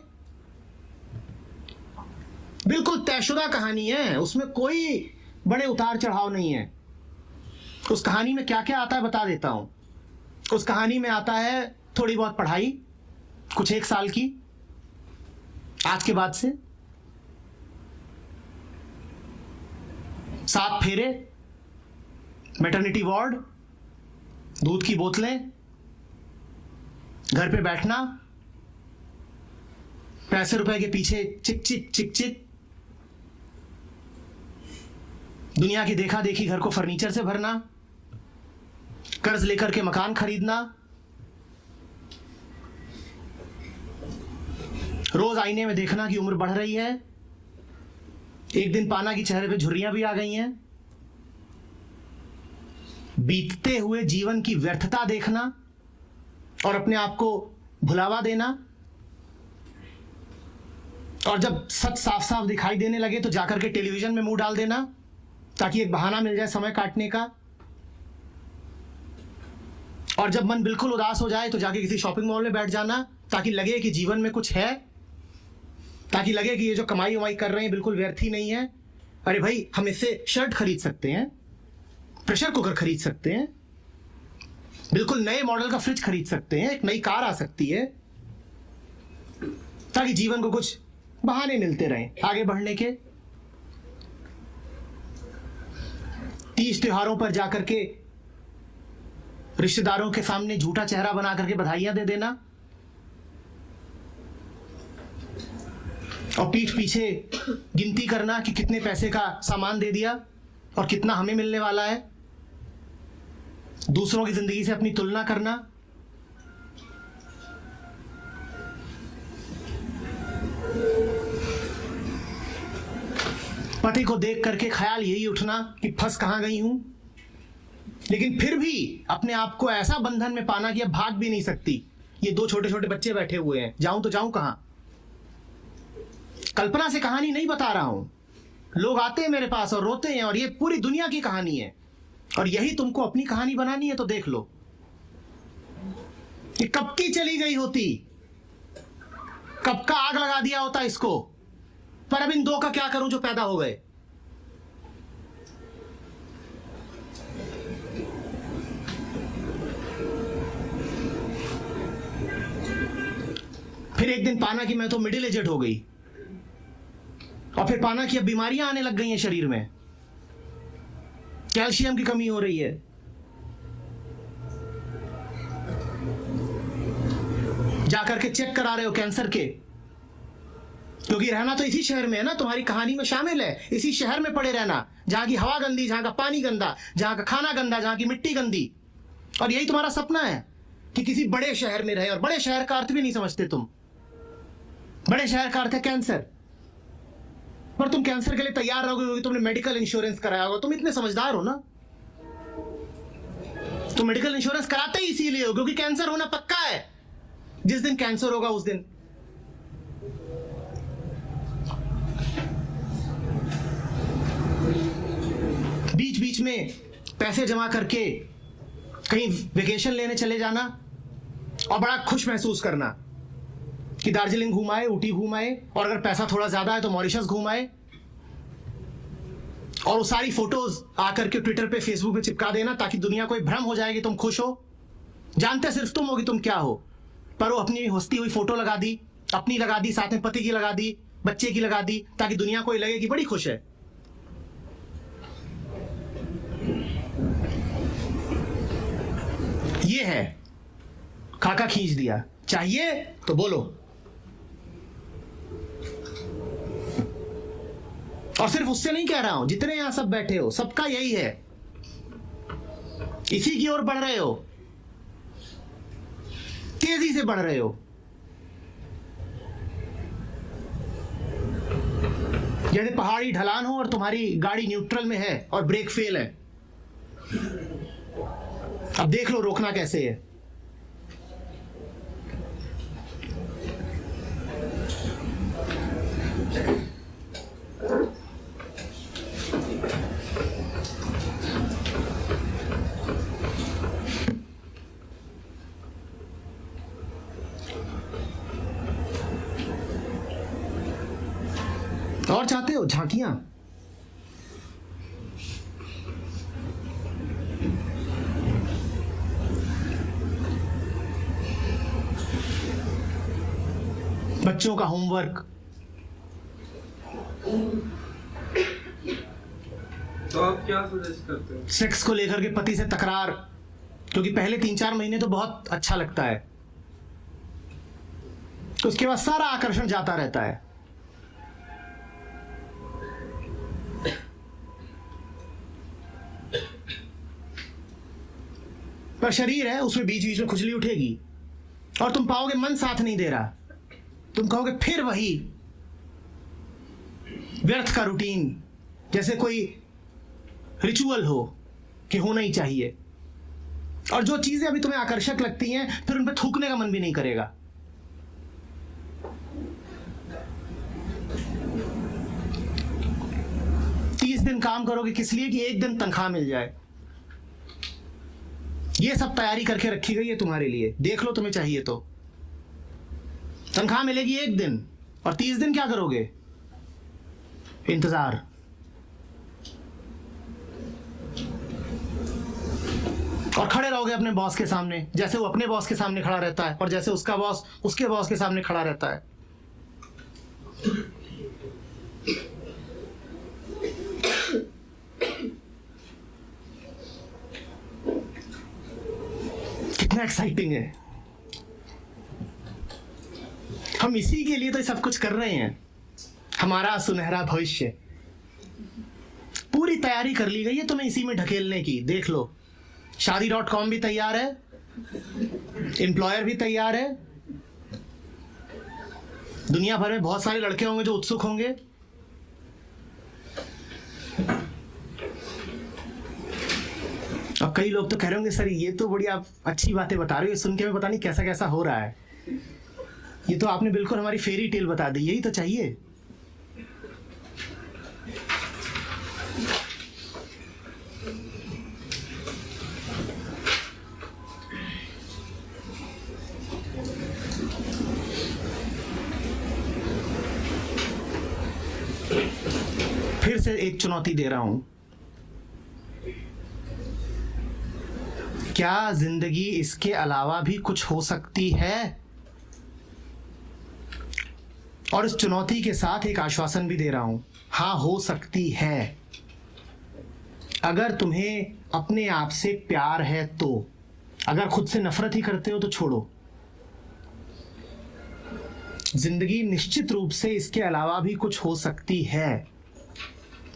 बिल्कुल तयशुदा कहानी है, उसमें कोई बड़े उतार चढ़ाव नहीं है। उस कहानी में क्या क्या आता है बता देता हूं। उस कहानी में आता है थोड़ी बहुत पढ़ाई, कुछ 1 साल की, आज के बाद से 7 फेरे, मैटरनिटी वार्ड, दूध की बोतलें, घर पे बैठना, पैसे रुपए के पीछे चिक चिक चिक चिक, दुनिया की देखा देखी घर को फर्नीचर से भरना, कर्ज लेकर के मकान खरीदना, रोज आईने में देखना कि उम्र बढ़ रही है, एक दिन पाना कि चेहरे पे झुर्रियां भी आ गई हैं, बीतते हुए जीवन की व्यर्थता देखना और अपने आप को भुलावा देना, और जब सच साफ साफ दिखाई देने लगे तो जाकर के टेलीविजन में मुंह डाल देना ताकि एक बहाना मिल जाए समय काटने का, और जब मन बिल्कुल उदास हो जाए तो जाके किसी शॉपिंग मॉल में बैठ जाना ताकि लगे कि जीवन में कुछ है, ताकि लगे कि ये जो कमाई वमाई कर रहे हैं बिल्कुल व्यर्थ ही नहीं है। अरे भाई, हम इससे शर्ट खरीद सकते हैं, प्रेशर कुकर खरीद सकते हैं, बिल्कुल नए मॉडल का फ्रिज खरीद सकते हैं, एक नई कार आ सकती है, ताकि जीवन को कुछ बहाने मिलते रहें आगे बढ़ने के। 30 त्योहारों पर जाकर के रिश्तेदारों के सामने झूठा चेहरा बना करके बधाइयां दे देना और पीठ पीछे गिनती करना कि कितने पैसे का सामान दे दिया और कितना हमें मिलने वाला है। दूसरों की जिंदगी से अपनी तुलना करना। पति को देख करके ख्याल यही उठना कि फंस कहां गई हूं, लेकिन फिर भी अपने आप को ऐसा बंधन में पाना कि अब भाग भी नहीं सकती। ये 2 छोटे छोटे बच्चे बैठे हुए हैं, जाऊं तो जाऊं कहां। कल्पना से कहानी नहीं बता रहा हूं, लोग आते हैं मेरे पास और रोते हैं और ये पूरी दुनिया की कहानी है और यही तुमको अपनी कहानी बनानी है तो देख लो कि कब की चली गई होती, कब का आग लगा दिया होता इसको, पर अब इन 2 का क्या करूं जो पैदा हो गए। फिर एक दिन पाना कि मैं तो मिडिल एजेड हो गई और फिर पाना कि अब बीमारियां आने लग गई हैं शरीर में, कैल्शियम की कमी हो रही है। जाकर के चेक करा रहे हो कैंसर के, क्योंकि रहना तो इसी शहर में है ना, तुम्हारी कहानी में शामिल है इसी शहर में पड़े रहना, जहां की हवा गंदी, जहां का पानी गंदा, जहां का खाना गंदा, जहां की मिट्टी गंदी। और यही तुम्हारा सपना है कि किसी बड़े शहर में रहे, और बड़े शहर का अर्थ भी नहीं समझते तुम। बड़े शहर का अर्थ है कैंसर, पर तुम कैंसर के लिए तैयार रहोगे क्योंकि तुमने मेडिकल इंश्योरेंस कराया होगा। तुम इतने समझदार हो ना, तुम मेडिकल इंश्योरेंस कराते ही इसीलिए हो क्योंकि कैंसर होना पक्का है। जिस दिन कैंसर होगा उस दिन बीच बीच में पैसे जमा करके कहीं वेकेशन लेने चले जाना और बड़ा खुश महसूस करना कि दार्जिलिंग घुमाए, ऊटी घुमाए, और अगर पैसा थोड़ा ज्यादा है तो मॉरिशस घुमाए, और वो सारी फोटोज आकर के ट्विटर पे, फेसबुक पे चिपका देना ताकि दुनिया को भ्रम हो जाए कि तुम खुश हो। जानते सिर्फ तुम हो कि तुम क्या हो, पर वो अपनी हंसती हुई फोटो लगा दी, अपनी लगा दी, साथ में पति की लगा दी, बच्चे की लगा दी, ताकि दुनिया को लगे कि बड़ी खुश है। ये है खाका खींच दिया। चाहिए तो बोलो। और सिर्फ उससे नहीं कह रहा हूं, जितने यहां सब बैठे हो सबका यही है, इसी की ओर बढ़ रहे हो, तेजी से बढ़ रहे हो। जैसे पहाड़ी ढलान हो और तुम्हारी गाड़ी न्यूट्रल में है और ब्रेक फेल है, अब देख लो रोकना कैसे है। और चाहते हो झांकियां? बच्चों का होमवर्क, तो आप क्या सजेस्ट करते हो? सेक्स को लेकर के पति से तकरार, क्योंकि पहले 3-4 महीने तो बहुत अच्छा लगता है, तो उसके बाद सारा आकर्षण जाता रहता है। पर शरीर है, उसमें बीच बीच में खुजली उठेगी और तुम पाओगे मन साथ नहीं दे रहा। तुम कहोगे फिर वही व्यर्थ का रूटीन, जैसे कोई रिचुअल हो कि होना ही चाहिए। और जो चीजें अभी तुम्हें आकर्षक लगती हैं, फिर उन पर थूकने का मन भी नहीं करेगा। दिन काम करोगे किस लिए? कि एक दिन तनख्वाह मिल जाए। ये सब तैयारी करके रखी गई है तुम्हारे लिए, देख लो तुम्हें चाहिए तो। तनख्वाह मिलेगी एक दिन, और 30 दिन क्या करोगे? इंतजार। और खड़े रहोगे अपने बॉस के सामने, जैसे वो अपने बॉस के सामने खड़ा रहता है और जैसे उसका बॉस उसके बॉस के सामने खड़ा रहता है। कितना एक्साइटिंग है। हम इसी के लिए तो सब कुछ कर रहे हैं, हमारा सुनहरा भविष्य। पूरी तैयारी कर ली गई है तुम्हें इसी में ढकेलने की। देख लो, शादी.com भी तैयार है, एम्प्लॉयर भी तैयार है, दुनिया भर में बहुत सारे लड़के होंगे जो उत्सुक होंगे। अब कई लोग तो कह रहे होंगे सर ये तो बड़ी आप अच्छी बातें बता रहे हो, सुन के मैं पता नहीं कैसा कैसा हो रहा है। ये तो आपने बिल्कुल हमारी फेरी टेल बता दी, यही तो चाहिए। फिर से एक चुनौती दे रहा हूं, क्या जिंदगी इसके अलावा भी कुछ हो सकती है? और इस चुनौती के साथ एक आश्वासन भी दे रहा हूं, हाँ हो सकती है। अगर तुम्हें अपने आप से प्यार है तो, अगर खुद से नफरत ही करते हो तो छोड़ो। जिंदगी निश्चित रूप से इसके अलावा भी कुछ हो सकती है,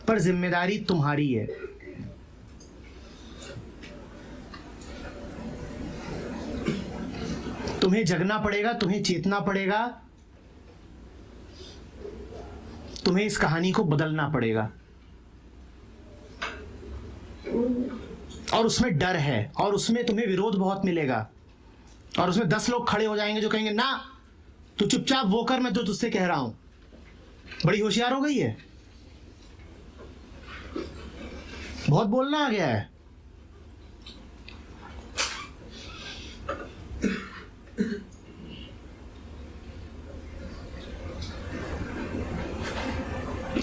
पर जिम्मेदारी तुम्हारी है। तुम्हें जगना पड़ेगा, तुम्हें चेतना पड़ेगा, तुम्हें इस कहानी को बदलना पड़ेगा। और उसमें डर है, और उसमें तुम्हें विरोध बहुत मिलेगा, और उसमें 10 लोग खड़े हो जाएंगे जो कहेंगे ना तू चुपचाप वो कर, मैं जो तुझसे कह रहा हूं। बड़ी होशियार हो गई है, बहुत बोलना आ गया है।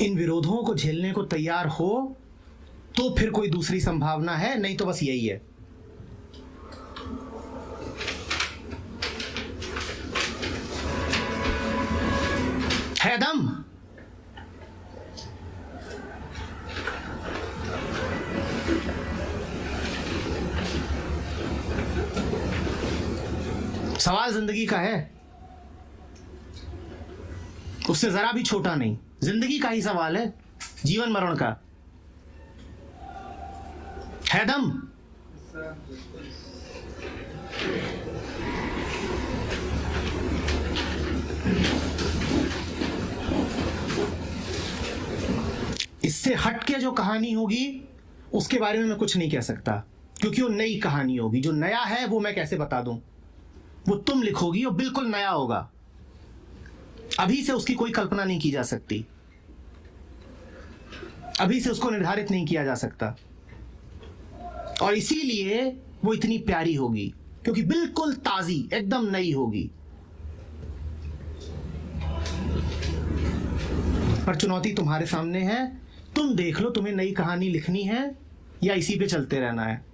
इन विरोधों को झेलने को तैयार हो तो फिर कोई दूसरी संभावना है, नहीं तो बस यही है। दम। सवाल जिंदगी का है, उससे जरा भी छोटा नहीं। जिंदगी का ही सवाल है, जीवन मरण का। है दम। इससे हट के जो कहानी होगी उसके बारे में मैं कुछ नहीं कह सकता, क्योंकि वो नई कहानी होगी। जो नया है वो मैं कैसे बता दूं? वो तुम लिखोगी, वो बिल्कुल नया होगा। अभी से उसकी कोई कल्पना नहीं की जा सकती, अभी से उसको निर्धारित नहीं किया जा सकता। और इसीलिए वो इतनी प्यारी होगी, क्योंकि बिल्कुल ताजी, एकदम नई होगी। पर चुनौती तुम्हारे सामने है, तुम देख लो तुम्हें नई कहानी लिखनी है या इसी पे चलते रहना है।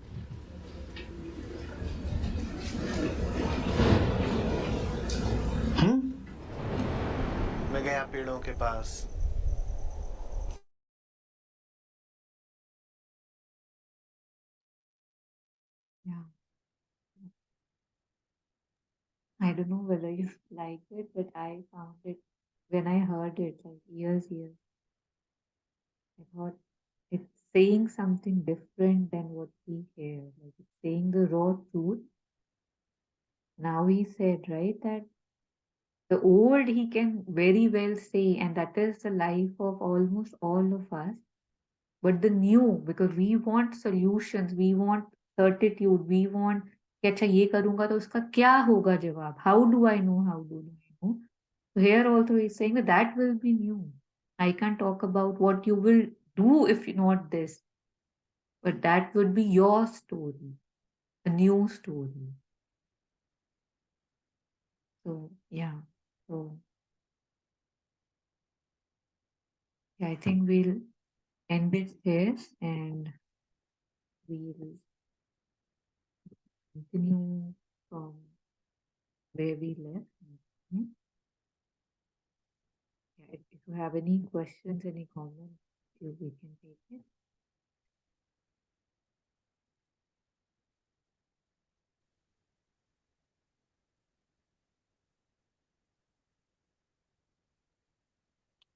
मैं गया पेड़ों के पास, Yeah. I don't know whether you liked it, but I found it, when I heard it, like years, I thought it's saying something different than what we hear. Like it's saying the raw truth. Now he said, right, that the old he can very well say, and that is the life of almost all of us. But the new, because we want solutions, we want certitude, we want कि अच्छा ये करूंगा तो उसका क्या होगा जवाब? How do I know? How do I know? So here also he's saying that that will be new. I can't talk about what you will do if not this, but that would be your story, a new story. So yeah, so yeah, I think we'll end it here and we'll continue from where we left. Mhm. Yeah, if you have any questions, any comments, we can take it.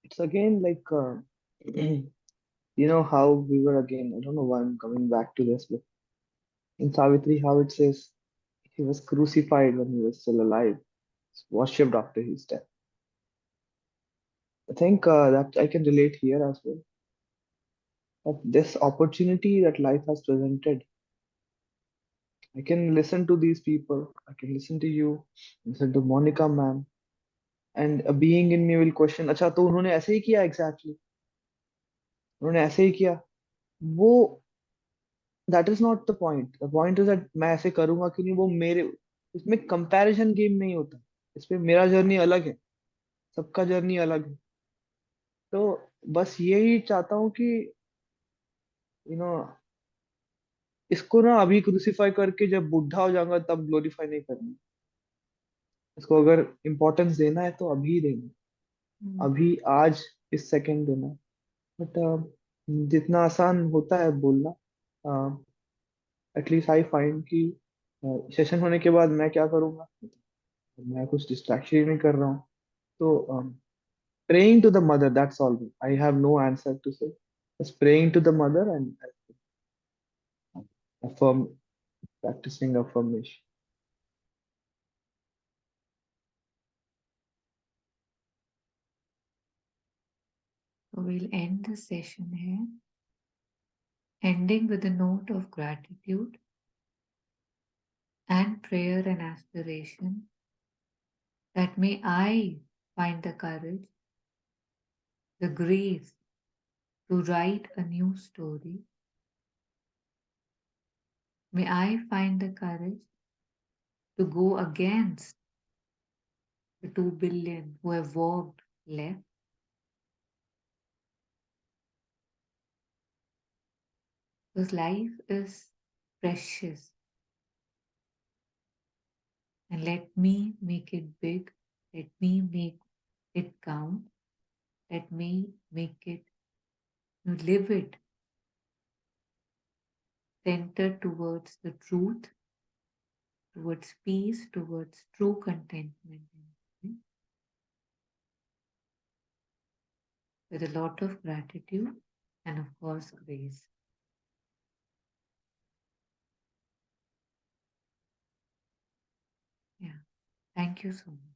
It's again like you know how we were again. I don't know why I'm coming back to this, but in Savitri, how it says he was crucified when he was still alive, worshipped after his death. I think that I can relate here as well. That this opportunity that life has presented, I can listen to these people. I can listen to you, listen to Monica ma'am, and a being in me will question. अच्छा तो उन्होंने ऐसे ही किया exactly. उन्होंने ऐसे ही किया. वो that is not the point. The point is that मैं ऐसे करूंगा कि नहीं वो मेरे इसमें कंपैरिजन गेम नहीं होता. इसमें मेरा जर्नी अलग है, सबका जर्नी अलग है. तो बस यही चाहता हूँ कि यू नो इसको ना अभी क्रूसीफाई करके जब बुढ़ा हो जाऊंगा तब ग्लोरीफाई नहीं करना. इसको अगर इम्पोर्टेंस देना है तो अभी देना. अभी आज इस सेकंड देना. बट जितना आसान होता है बोलना, एटलीस्ट आई फाइंड कि सेशन होने के बाद मैं क्या करूंगा. मैं कुछ डिस्ट्रैक्शन नहीं कर रहा हूँ. तो praying to the mother, that's all. I have no answer to say. Just praying to the mother and affirm, practicing affirmation. So we'll end the session here, ending with a note of gratitude and prayer and aspiration that may I find the courage, the grace to write a new story. May I find the courage to go against the 2 billion who have walked left. Because life is precious. And let me make it big. Let me make it count. Let me make it, live it, centered towards the truth, towards peace, towards true contentment, with a lot of gratitude and, of course, grace. Yeah. Thank you so much.